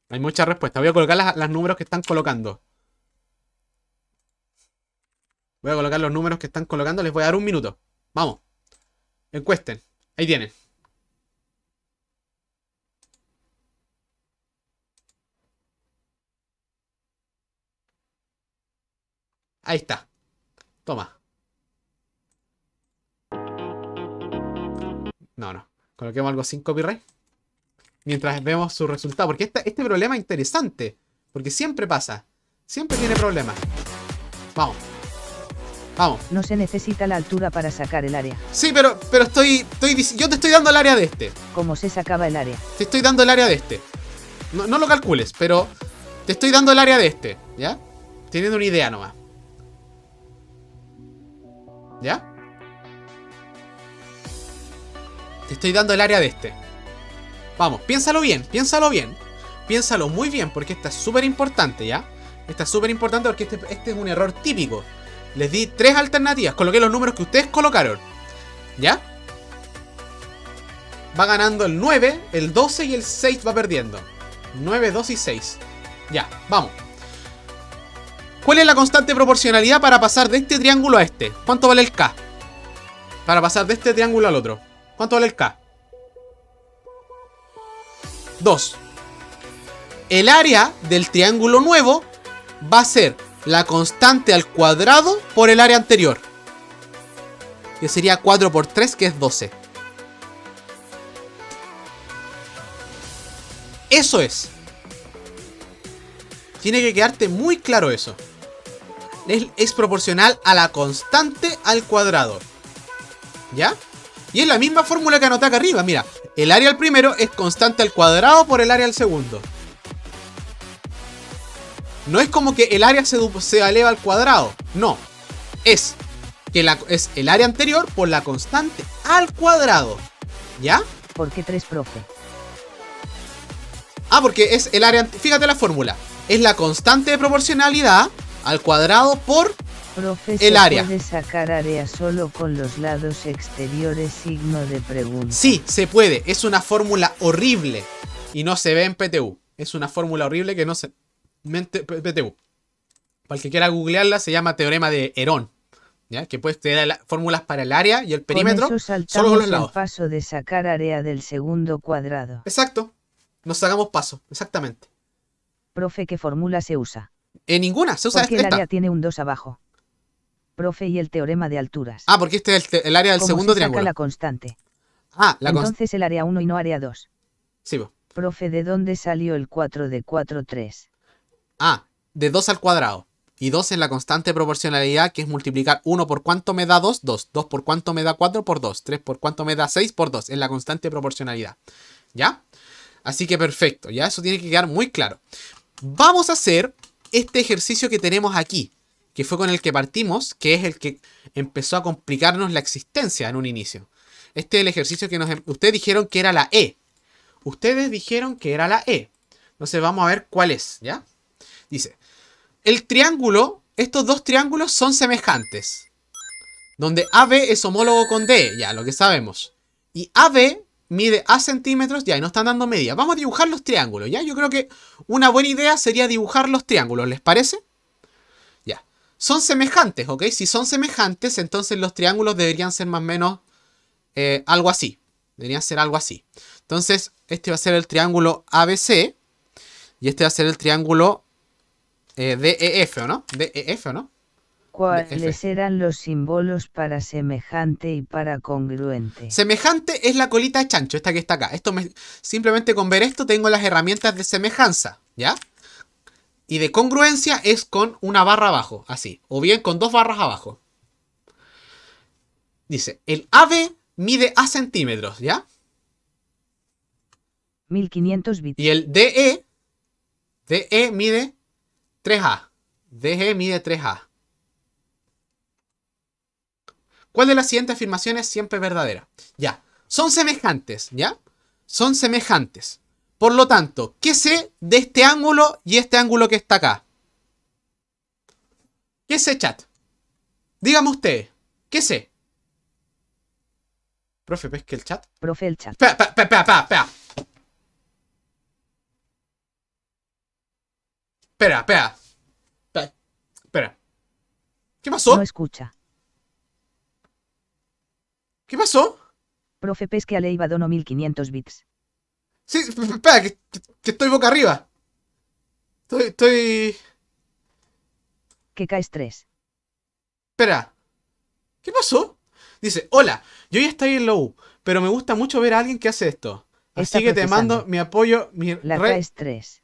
S1: Hay muchas respuestas. Voy a colocar las números que están colocando. Voy a colocar los números que están colocando. Les voy a dar un minuto. Vamos. Encuesten. Ahí tienen. Ahí está. Toma. No. Coloquemos algo sin copyright. Mientras vemos su resultado. Porque este problema es interesante. Porque siempre pasa. Siempre tiene problemas. Vamos. Vamos.
S2: No se necesita la altura para sacar el área.
S1: Sí, pero yo te estoy dando el área de este.
S2: ¿Cómo se sacaba el área?
S1: Te estoy dando el área de este. No lo calcules, pero te estoy dando el área de este. ¿Ya? Teniendo una idea nomás. ¿Ya? Te estoy dando el área de este. Vamos, piénsalo bien, piénsalo bien. Piénsalo muy bien porque esta es súper importante, ¿ya? Esta es súper importante porque este es un error típico. Les di 3 alternativas, coloqué los números que ustedes colocaron. ¿Ya? Va ganando el 9, el 12 y el 6 va perdiendo. 9, 2 y 6. Ya, vamos. ¿Cuál es la constante de proporcionalidad para pasar de este triángulo a este? ¿Cuánto vale el K? Para pasar de este triángulo al otro. ¿Cuánto vale el K? 2. El área del triángulo nuevo va a ser la constante al cuadrado por el área anterior. Que sería 4 por 3, que es 12. Eso es. Tiene que quedarte muy claro eso. Es proporcional a la constante al cuadrado. ¿Ya? Y es la misma fórmula que anoté acá arriba. Mira, el área al primero es constante al cuadrado por el área al segundo. No es como que el área se eleva al cuadrado. No. Es es el área anterior por la constante al cuadrado. ¿Ya?
S2: ¿Por qué 3, profe?
S1: Ah, porque es el área... Fíjate la fórmula. es la constante de proporcionalidad al cuadrado por
S2: Profe,
S1: el área.
S2: ¿se puede sacar área solo con los lados exteriores? Signo de pregunta.
S1: Sí, se puede. Es una fórmula horrible y no se ve en PTU. Es una fórmula horrible que no se ve en PTU. Para el que quiera googlearla, se llama teorema de Herón. ¿Ya? Que puedes tener fórmulas para el área y el perímetro
S2: con eso saltamos
S1: solo con los lados.
S2: el paso de sacar área del segundo cuadrado.
S1: Exacto. Nos sacamos paso. Exactamente.
S2: Profe, ¿qué fórmula se usa?
S1: En ninguna. Se usa
S2: Porque el
S1: esta.
S2: área tiene un 2 abajo. Profe, y el teorema de alturas.
S1: Ah, porque este es el área del segundo
S2: se saca
S1: triángulo.
S2: la constante.
S1: Ah, la constante.
S2: Entonces el área 1 y no área 2.
S1: Sí, pues.
S2: Profe, ¿de dónde salió el 4 de 4, 3?
S1: Ah, de 2 al cuadrado. Y 2 es la constante de proporcionalidad, que es multiplicar 1 por cuánto me da 2, 2. 2 por cuánto me da 4 por 2. 3 por cuánto me da 6 por 2. Es la constante de proporcionalidad. ¿Ya? Así que perfecto. Ya eso tiene que quedar muy claro. Vamos a hacer este ejercicio que tenemos aquí, que fue con el que partimos, que es el que empezó a complicarnos la existencia en un inicio. Este es el ejercicio que ustedes dijeron que era la E. Ustedes dijeron que era la E. Entonces vamos a ver cuál es, ¿ya? Dice, el triángulo, estos dos triángulos son semejantes. Donde AB es homólogo con DE, ya, lo que sabemos. Y AB mide A centímetros, ya, y nos están dando media. Vamos a dibujar los triángulos, ¿ya? Yo creo que una buena idea sería dibujar los triángulos, ¿les parece? Ya. Son semejantes, ¿ok? Si son semejantes, entonces los triángulos deberían ser más o menos algo así. Deberían ser algo así. Entonces, este va a ser el triángulo ABC. Y este va a ser el triángulo DEF, ¿o no? DEF, ¿o no?
S2: ¿Cuáles eran los símbolos para semejante y para congruente?
S1: Semejante es la colita de chancho, esta que está acá. Simplemente con ver esto tengo las herramientas de semejanza, ¿ya? Y de congruencia es con una barra abajo, así. O bien con dos barras abajo. Dice, el AB mide A centímetros, ¿ya?
S2: 1500 bits.
S1: Y el DE mide 3A. DE mide 3A. ¿Cuál de las siguientes afirmaciones es siempre verdadera? Ya. Son semejantes, ¿ya? Son semejantes. Por lo tanto, ¿qué sé de este ángulo y este ángulo que está acá? ¿Qué sé, chat? Dígame usted. ¿Qué sé? Profe, ¿pesque el chat?
S2: Profe, el chat.
S1: Espera. Espera. ¿Qué pasó?
S2: No escucha.
S1: ¿Qué pasó?
S2: Profe, pesque a Leiva dono 1500 bits.
S1: Sí, espera, que estoy boca arriba. Estoy...
S2: Que caes 3.
S1: Espera. ¿Qué pasó? Dice, hola, yo ya estoy en la U, pero me gusta mucho ver a alguien que hace esto. Así que te mando mi apoyo,
S2: La caes 3.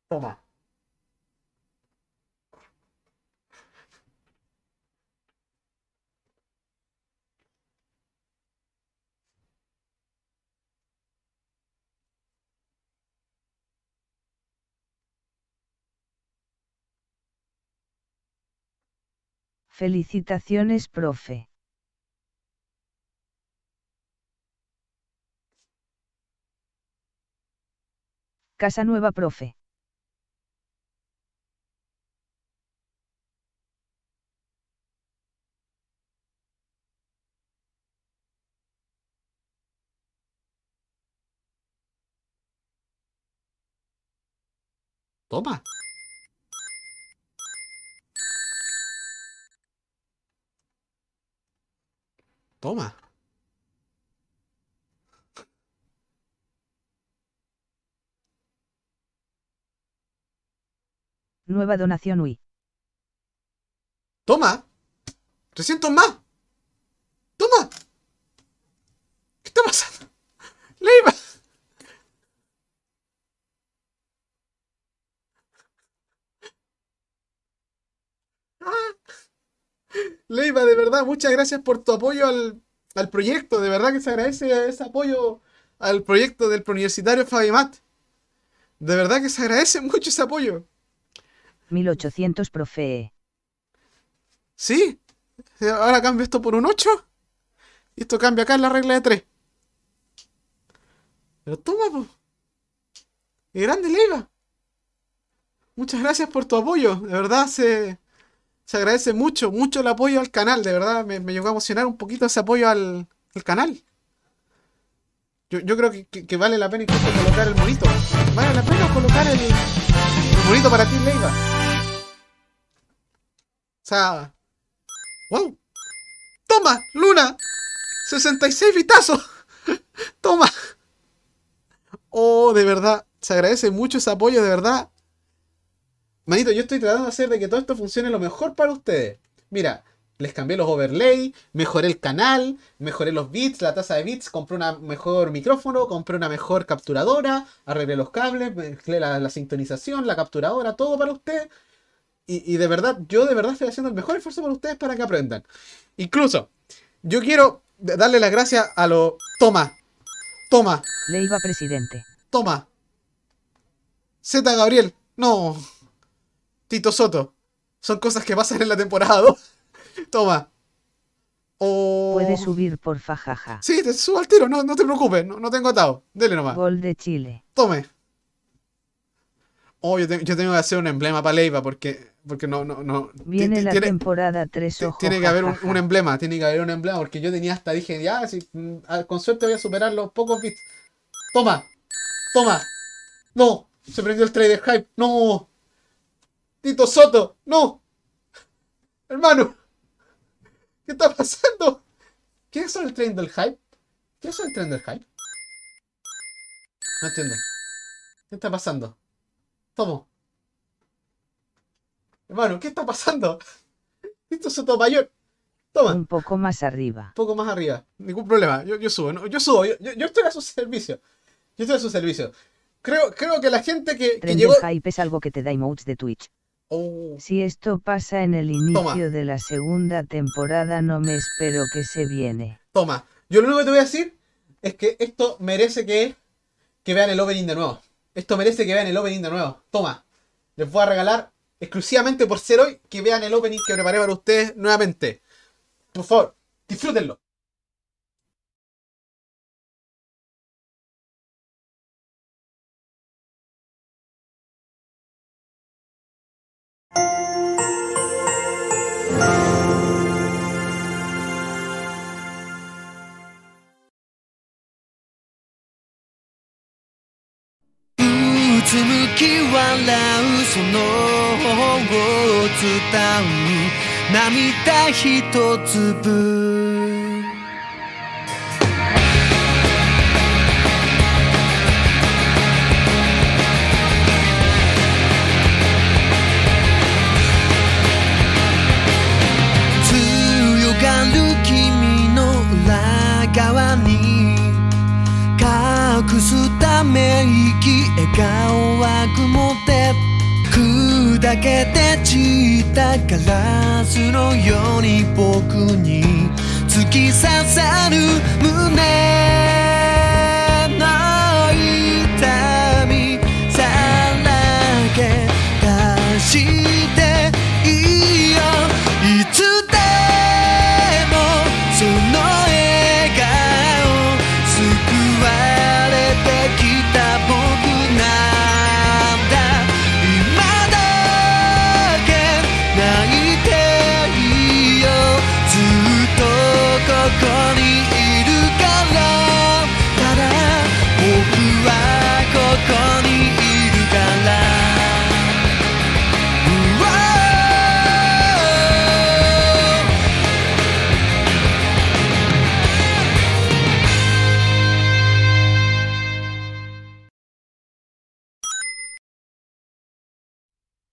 S1: Toma.
S2: Felicitaciones, profe. Casa nueva, profe.
S1: Toma. Toma.
S2: Nueva donación UI.
S1: Toma. 300 más. Toma. ¿Qué está pasando? Leiva. Leiva, de verdad, muchas gracias por tu apoyo al proyecto. De verdad que se agradece ese apoyo al proyecto del preuniversitario Fabimat. De verdad que se agradece mucho ese apoyo.
S2: 1800, profe.
S1: Sí. Ahora cambio esto por un 8. Y esto cambia acá en la regla de 3. Pero toma, po. Y grande Leiva. Muchas gracias por tu apoyo. De verdad se agradece mucho, mucho el apoyo al canal. De verdad me llegó a emocionar un poquito ese apoyo al canal. Yo creo que vale la pena incluso colocar el monito. Vale la pena colocar el monito para ti, Leiva. O sea, wow. Toma, Luna. 66 vitazos. Toma. Oh, de verdad. Se agradece mucho ese apoyo, de verdad. Manito, yo estoy tratando de hacer de que todo esto funcione lo mejor para ustedes. Mira, les cambié los overlay, mejoré el canal, mejoré los bits, la tasa de bits, compré un mejor micrófono, compré una mejor capturadora, arreglé los cables, mezclé la sintonización, la capturadora, todo para ustedes. Y de verdad, yo de verdad estoy haciendo el mejor esfuerzo para ustedes para que aprendan. Incluso, yo quiero darle las gracias a los... Toma, toma,
S2: Leiva presidente.
S1: toma. Z Gabriel, no. Tito Soto. Son cosas que pasan en la temporada 2. Toma. Oh.
S2: Puedes subir porfa, jaja.
S1: Sí, te subo al tiro, no te preocupes, no tengo atado. Dele nomás.
S2: Gol de Chile.
S1: Tome. Oh, yo tengo que hacer un emblema para Leiva porque no.
S2: Viene la temporada 3, ojo.
S1: Tiene que haber un emblema, porque yo tenía hasta, dije, ya, si, con suerte voy a superar los pocos bits. Toma, toma. No, se prendió el trader hype, no. Tito Soto, no. Hermano, ¿qué está pasando? ¿Qué es el tren del hype? ¿Qué es el tren del hype? No entiendo. ¿Qué está pasando? Tomo. Hermano, ¿qué está pasando? Tito Sotomayor. Toma.
S2: Un poco más arriba.
S1: Un poco más arriba. Ningún problema. Yo subo, ¿no? Yo subo. Yo estoy a su servicio. Yo estoy a su servicio. Creo que la gente que llegó...
S2: El hype es algo que te da emotes de Twitch.
S1: Oh.
S2: Si esto pasa en el inicio de la segunda temporada, no me espero que se viene.
S1: Toma. Yo lo único que te voy a decir es que esto merece que vean el opening de nuevo. Esto merece que vean el opening de nuevo. Toma. Les voy a regalar exclusivamente por ser hoy que vean el opening que preparé para ustedes nuevamente. Por favor, disfrútenlo.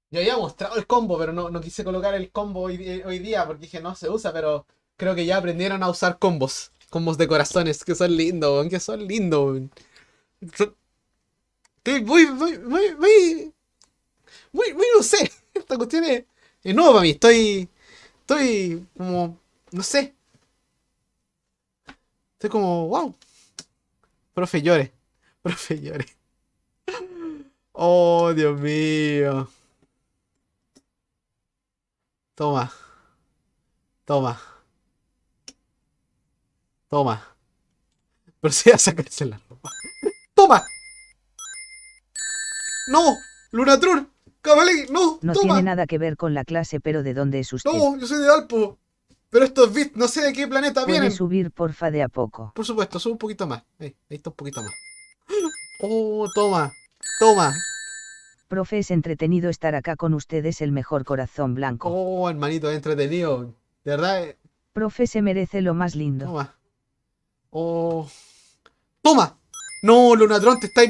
S1: Yo había mostrado el combo, pero no quise colocar el combo hoy día porque dije no se usa, pero creo que ya aprendieron a usar combos. Combos de corazones, que son lindos, weón, que son lindos, weón. Estoy muy, no sé. Esta cuestión es nueva para mí. Estoy como, no sé. Estoy como, wow. Profe llore. Profe llore. Oh, Dios mío. Toma. Toma. Toma. Procede a sacarse la ropa. ¡Toma! ¡No! ¡Lunatron! ¡Cabalé! ¡No!
S2: No
S1: ¡Toma!
S2: tiene nada que ver con la clase, pero ¿de dónde es usted?
S1: ¡No! Yo soy de Alpo. Pero estos bits no sé de qué planeta
S2: ¿Puede
S1: vienen.
S2: subir porfa de a poco?
S1: Por supuesto, sube un poquito más. Ahí está un poquito más. ¡Oh! ¡Toma! ¡Toma!
S2: Profe, es entretenido estar acá con ustedes, el mejor corazón blanco.
S1: ¡Oh, hermanito, entretenido! De verdad,
S2: Profe, se merece lo más lindo.
S1: toma. ¡Oh! ¡Toma! ¡No, Lunatron, te estáis...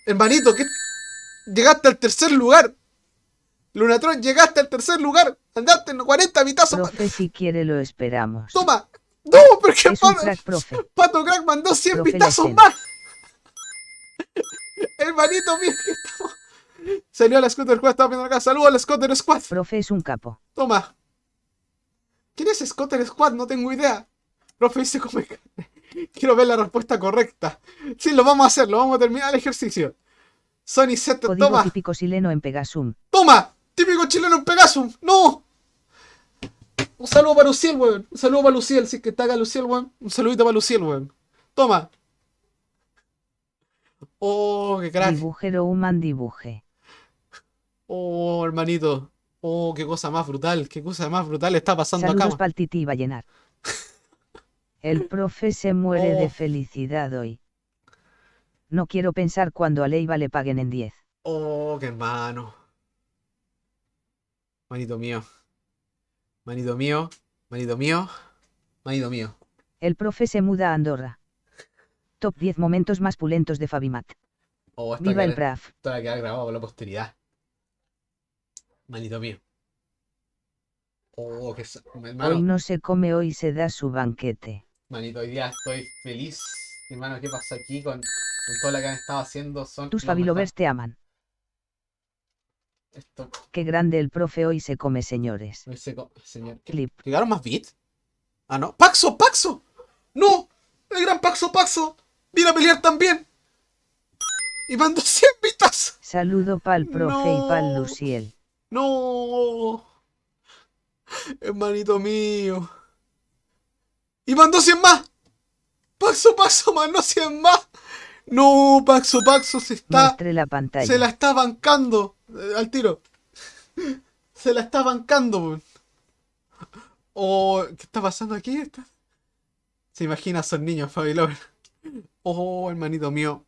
S1: Hermanito, ¿qué? Llegaste al tercer lugar. Lunatron, llegaste al tercer lugar. Andaste en 40 mitazos.
S2: Profe, si quiere lo esperamos.
S1: ¡Toma! ¡No! Porque
S2: Es un crack, profe.
S1: Pato Crack mandó 100
S2: Profe,
S1: vitazos
S2: Lecen.
S1: más. Hermanito, mira que estamos... Salió la Scooter Squad, estaba viendo acá. Saludos al Scooter Squad.
S2: Profe, es un capo.
S1: Toma. ¿Quién es Scooter Squad? No tengo idea. Profe dice come carne. Quiero ver la respuesta correcta. Sí, lo vamos a hacer, lo vamos a terminar el ejercicio. Sony Z,
S2: Código
S1: toma.
S2: típico chileno en Pegasum.
S1: ¡Toma! Típico chileno en Pegasum. ¡No! Un saludo para Luciel, weón. Un saludo para Luciel. Si es que está acá Luciel, weón. Un saludito para Luciel, weón. Toma. Oh, qué crack.
S2: Dibujero human dibuje.
S1: Oh, hermanito. Oh, qué cosa más brutal. Qué cosa más brutal está pasando
S2: Saludos
S1: acá.
S2: pa'l Titi y Vallenar. El profe se muere de felicidad hoy. No quiero pensar cuando a Leiva le paguen en 10.
S1: Oh, qué hermano. Manito mío. Manito mío. Manito mío. Manito mío.
S2: El profe se muda a Andorra. Top 10 momentos más pulentos de Fabimat.
S1: Oh, esto
S2: Viva
S1: va a
S2: el
S1: quedar-
S2: Praf.
S1: esto va a quedar grabado por la posteridad. Manito mío. Oh,
S2: Hoy
S1: hermano.
S2: no se come, hoy se da su banquete.
S1: Manito, hoy día estoy feliz. Hermano, ¿qué pasó aquí con todo lo que han estado haciendo? Son
S2: Tus
S1: los
S2: Fabilovers
S1: mejores.
S2: te aman.
S1: Esto,
S2: Qué grande el profe, hoy se come, señores.
S1: no sé, señor.
S2: Clip.
S1: ¿Llegaron más bits? Ah, no. ¡Paxo! ¡Paxo! ¡No! ¡El gran Paxo Paxo! ¡Viene a pelear también! ¡Y mandó 100 bitas!
S2: Saludo pa'l profe y pa'l
S1: No.
S2: Luciel.
S1: ¡No! Hermanito mío. ¡Y mandó 100 más! ¡Paxo Paxo mandó 100 más! ¡No! Paxo Paxo se
S2: Muestre la pantalla.
S1: la está bancando. Al tiro. Se la está bancando, weón. Oh, ¿qué está pasando aquí? Se imagina a esos niños, Fabi Lover. Oh, hermanito mío.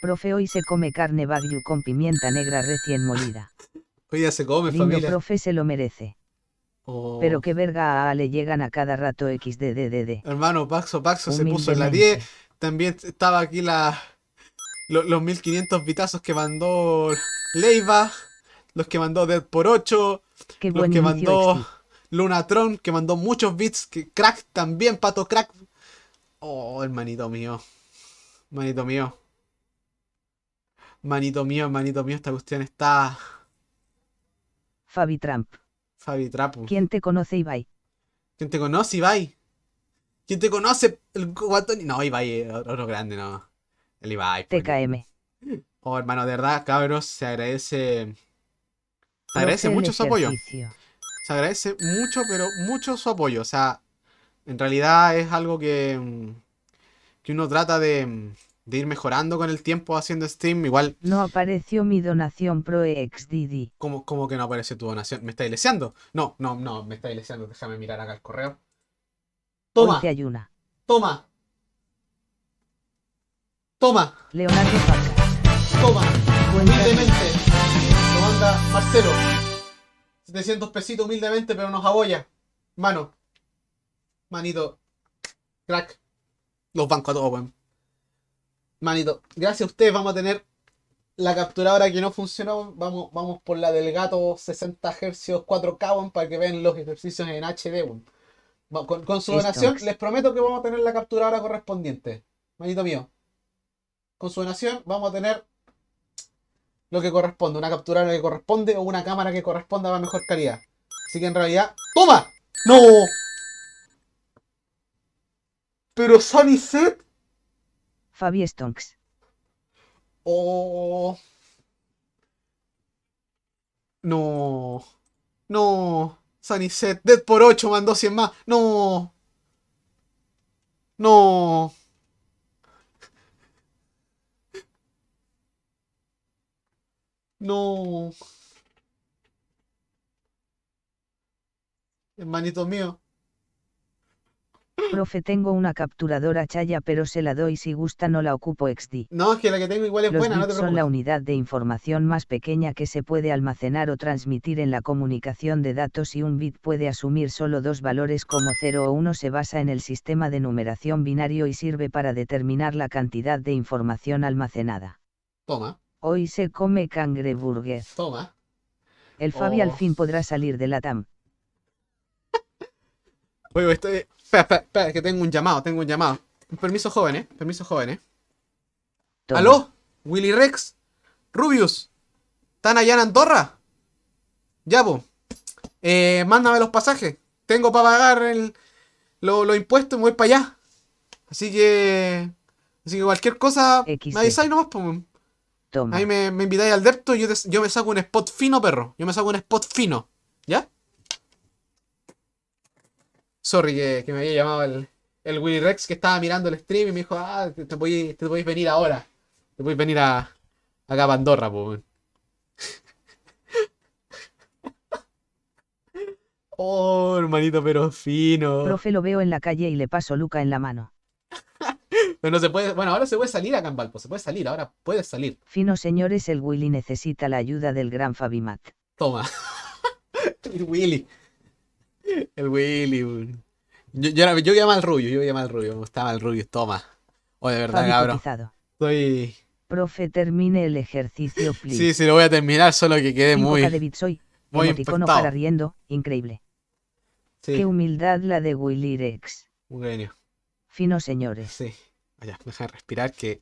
S2: Profe, hoy se come carne wagyu con pimienta negra recién molida.
S1: Hoy ya se come,
S2: Lindo
S1: familia.
S2: profe, se lo merece.
S1: Oh.
S2: Pero qué verga a le llegan a cada rato XDDD.
S1: Hermano, Paxo Paxo se puso en la
S2: Humildemente.
S1: 10. También estaba aquí los 1500 bitazos que mandó Leiva. Los que mandó Dead por 8.
S2: Qué
S1: Los
S2: buen
S1: que
S2: inicio,
S1: mandó
S2: XD.
S1: Lunatron, que mandó muchos bits. Que Crack también, Pato Crack. Oh, hermanito mío. Manito mío. Manito mío, esta cuestión está...
S2: Fabi Trump.
S1: Fabi Trapu.
S2: ¿Quién te conoce, Ibai?
S1: ¿Quién te conoce, Ibai? ¿Quién te conoce? El guatón... No, Ibai es otro grande, no. El Ibai. pues.
S2: TKM.
S1: Oh, hermano, de verdad, cabros, se agradece... Se agradece
S2: Profe, el
S1: mucho su apoyo.
S2: ejercicio.
S1: Se agradece mucho, pero mucho su apoyo. O sea, en realidad es algo que uno trata de ir mejorando con el tiempo haciendo stream. Igual,
S2: No apareció mi donación pro XDD.
S1: como que no aparece tu donación. ¿Me estáis leseando? No, me estáis leseando. Déjame mirar acá el correo.
S2: Hoy
S1: Toma,
S2: te ayuna.
S1: toma, toma,
S2: Leonardo Faca.
S1: toma.
S2: Cuenta.
S1: Humildemente. Lo manda Marcelo. 700 pesitos humildemente, pero nos aboya. Mano. Manito. Crack. Los banco a todos, weón. Manito. Gracias a ustedes vamos a tener la capturadora que no funcionó. Vamos por la del gato 60 Hz 4K, weón, para que vean los ejercicios en HD, weón. Con su donación,
S2: Stonks.
S1: les prometo que vamos a tener la capturadora correspondiente. Manito mío. Con su donación vamos a tener lo que corresponde, una capturadora que corresponde o una cámara que corresponda a mejor calidad. Así que en realidad... ¡Toma! ¡No! Pero Sunny Set...
S2: Fabi Stonks.
S1: Oh... No... No... Sunny Set... Dead por 8 mandó 100 más. No... No... No. Hermanito mío.
S2: Profe, tengo una capturadora chaya, pero se la doy si gusta, no la ocupo XD.
S1: No, es que la que tengo igual es
S2: Los
S1: buena, no te
S2: bits son la
S1: preocupes.
S2: unidad de información más pequeña que se puede almacenar o transmitir en la comunicación de datos, y un bit puede asumir solo dos valores como 0 o 1. Se basa en el sistema de numeración binario y sirve para determinar la cantidad de información almacenada.
S1: Toma,
S2: Hoy se come cangreburger.
S1: toma.
S2: El Fabi al
S1: Oh.
S2: fin podrá salir de la TAM.
S1: Oye, estoy. Espera, espera, espera, que tengo un llamado, tengo un llamado. Permiso, jóvenes, permiso, jóvenes.
S2: Toma.
S1: ¿Aló? Willy Rex, Rubius, ¿están allá en Andorra? Ya, po. Mándame los pasajes. Tengo para pagar los impuestos y me voy para allá. Así que cualquier cosa,
S2: XD.
S1: me avisáis nomás, po.
S2: Toma.
S1: Ahí me invitáis al depto y yo me saco un spot fino, perro. Yo me saco un spot fino. ¿Ya? Sorry que me había llamado el Willy Rex, que estaba mirando el stream y me dijo, te podéis venir ahora. Te podéis venir acá a Andorra, po. Oh, hermanito, pero fino.
S2: Profe, lo veo en la calle y le paso Luca en la mano.
S1: Pero no se puede. Bueno, ahora se puede salir acá en Valpo. Se puede salir, ahora puedes salir.
S2: Fino, señores, el Willy necesita la ayuda del gran Fabimat.
S1: Toma. El Willy. El Willy. Yo llamo al Rubio. Yo llamo al Rubio. Me gustaba el Rubio. Toma. Oh, de verdad,
S2: Fabi
S1: cabrón.
S2: cotizado.
S1: Estoy.
S2: Profe, termine el ejercicio, please.
S1: Sí, lo voy a terminar, solo que quede
S2: 5K de bits hoy.
S1: muy
S2: Emoticono
S1: impactado.
S2: para riendo, increíble.
S1: Sí,
S2: Qué humildad la de Willy Rex.
S1: un genio.
S2: Fino, señores.
S1: Sí. Vaya, deja de respirar que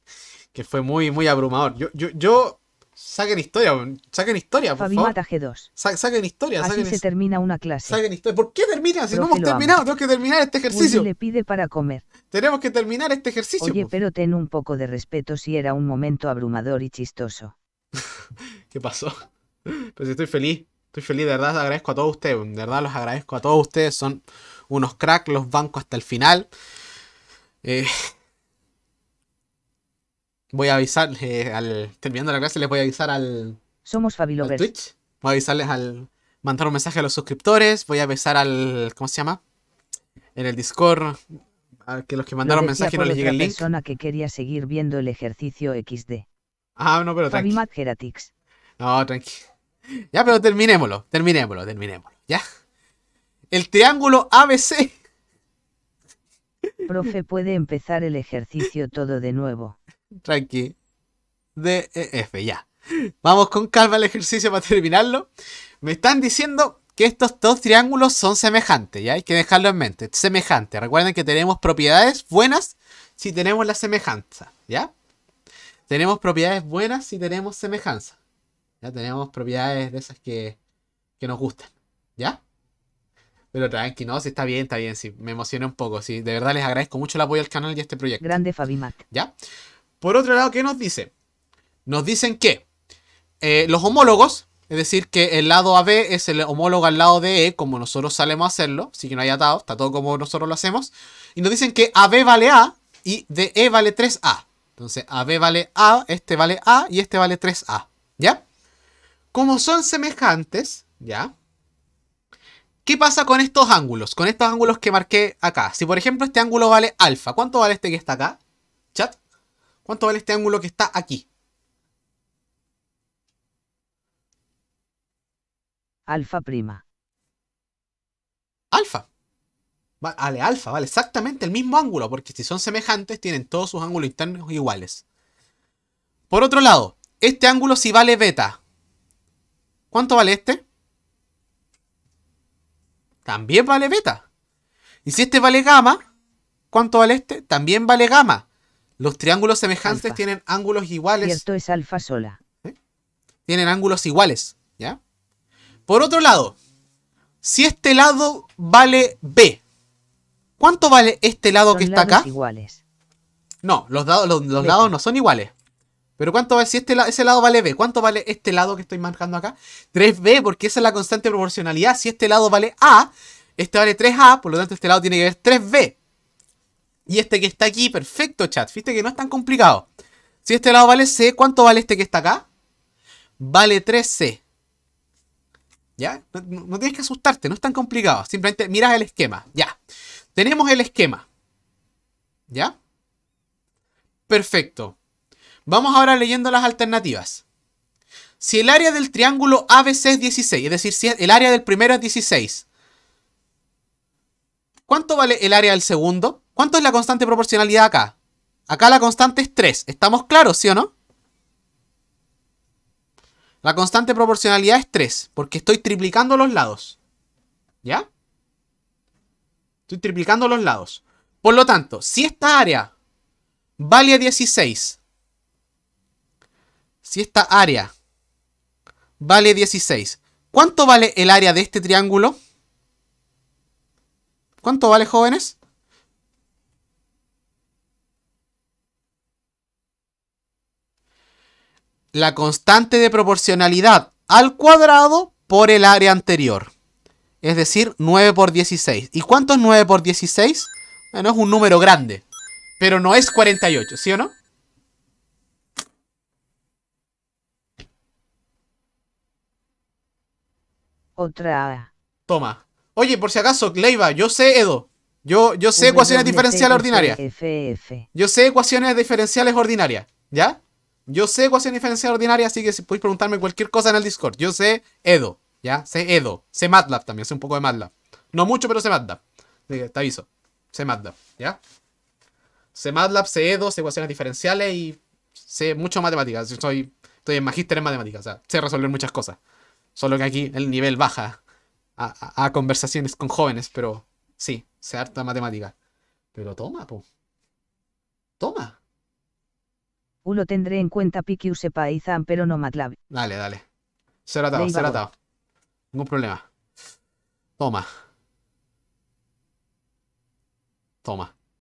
S1: fue muy abrumador. Yo saquen historia, por
S2: Fabimat
S1: favor.
S2: AG2.
S1: Saquen historia,
S2: Así se termina una clase.
S1: saquen historia. ¿Por qué termina? Si no
S2: Profe,
S1: hemos
S2: lo amo.
S1: terminado, tenemos que terminar este ejercicio.
S2: Willy le pide para comer.
S1: Tenemos que terminar este ejercicio.
S2: Oye,
S1: Po.
S2: pero ten un poco de respeto si era un momento abrumador y chistoso.
S1: ¿Qué pasó? Pues estoy feliz, de verdad les agradezco a todos ustedes, de verdad los agradezco a todos ustedes, son unos cracks, los banco hasta el final. Voy a avisar, terminando la clase les voy a avisar al
S2: Somos Fabilovers.
S1: Twitch, voy a avisarles mandar un mensaje a los suscriptores, voy a avisar ¿cómo se llama? En el Discord, a que los que mandaron
S2: Lo decía
S1: mensaje no
S2: por
S1: les llegue
S2: otra
S1: el link.
S2: persona que quería seguir viendo el ejercicio XD.
S1: No, pero tranqui.
S2: Fabimat Geratix.
S1: No, tranqui. Ya, pero terminémoslo. ¿Ya? El triángulo ABC.
S2: Profe, puede empezar el ejercicio todo de nuevo.
S1: Tranqui. DEF, ya. Vamos con calma al ejercicio para terminarlo. Me están diciendo que estos dos triángulos son semejantes, ¿ya? Hay que dejarlo en mente. Semejantes. Recuerden que tenemos propiedades buenas si tenemos la semejanza, ¿ya? Tenemos propiedades buenas si tenemos semejanza. Ya tenemos propiedades de esas que nos gustan, ¿ya? Pero tranqui, no, si está bien, sí. Me emocioné un poco, sí. De verdad les agradezco mucho el apoyo al canal y a este proyecto.
S2: Grande Fabimat.
S1: ¿Ya? Por otro lado, ¿qué nos dice? Nos dicen que los homólogos, es decir, que el lado AB es el homólogo al lado de E, como nosotros solemos hacerlo, así que no hay atado, está todo como nosotros lo hacemos. Y nos dicen que AB vale A y DE vale 3A. Entonces, AB vale A, este vale A y este vale 3A. ¿Ya? Como son semejantes, ¿ya? ¿Qué pasa con estos ángulos? Con estos ángulos que marqué acá. Si por ejemplo este ángulo vale alfa, ¿cuánto vale este que está acá? Chat. ¿Cuánto vale este ángulo que está aquí?
S2: Alfa prima.
S1: Alfa. Vale, alfa, vale exactamente el mismo ángulo, porque si son semejantes tienen todos sus ángulos internos iguales. Por otro lado, este ángulo si vale beta. ¿Cuánto vale este? También vale beta. Y si este vale gamma, ¿cuánto vale este? También vale gamma. Los triángulos semejantes
S2: Alfa.
S1: tienen ángulos iguales.
S2: Cierto, es alfa sola.
S1: Tienen ángulos iguales, ¿ya? Por otro lado, si este lado vale B, ¿cuánto vale este lado
S2: Son
S1: que está
S2: lados
S1: acá?
S2: iguales.
S1: No, los lados no son iguales. Pero ¿cuánto vale? Si ese lado vale B, ¿cuánto vale este lado que estoy marcando acá? 3B, porque esa es la constante de proporcionalidad. Si este lado vale A, este vale 3A, por lo tanto este lado tiene que ver 3B. Y este que está aquí, perfecto, chat. Viste que no es tan complicado. Si este lado vale C, ¿cuánto vale este que está acá? vale 3C. ¿Ya? No tienes que asustarte, no es tan complicado. Simplemente miras el esquema. Ya. Tenemos el esquema. ¿Ya? Perfecto. Vamos ahora leyendo las alternativas. Si el área del triángulo ABC es 16, es decir, si el área del primero es 16, ¿cuánto vale el área del segundo? ¿Cuánto es la constante de proporcionalidad acá? Acá la constante es 3. ¿Estamos claros, sí o no? La constante de proporcionalidad es 3, porque estoy triplicando los lados. ¿Ya? Estoy triplicando los lados. Por lo tanto, si esta área vale 16, si esta área vale 16, ¿cuánto vale el área de este triángulo? ¿Cuánto vale, jóvenes? La constante de proporcionalidad al cuadrado por el área anterior. Es decir, 9 por 16. ¿Y cuánto es 9 por 16? Bueno, es un número grande. Pero no es 48, ¿sí o no?
S2: Otra.
S1: Toma. Oye, por si acaso, Leiva, yo sé, Edo. Yo sé ecuaciones diferenciales ordinarias.
S2: WTFF.
S1: Yo sé ecuaciones diferenciales ordinarias. ¿Ya? Yo sé ecuaciones diferenciales ordinarias, así que si podéis preguntarme cualquier cosa en el Discord. Yo sé Edo. ¿Ya? Sé Edo. Sé MATLAB también, sé un poco de MATLAB. No mucho, pero sé MATLAB. Te aviso. Sé MATLAB. ¿Ya? Sé MATLAB, sé Edo, sé ecuaciones diferenciales y sé mucho matemáticas. Estoy en magíster en matemáticas. O sea, sé resolver muchas cosas. Solo que aquí el nivel baja a conversaciones con jóvenes, pero sí, sé harta matemática. Pero toma, po. Toma.
S2: Lo tendré en cuenta PQ sepa Python pero no MATLAB.
S1: Dale, dale. Ser atado, ser
S2: Leiva God.
S1: atado. Ningún problema. Toma. Toma.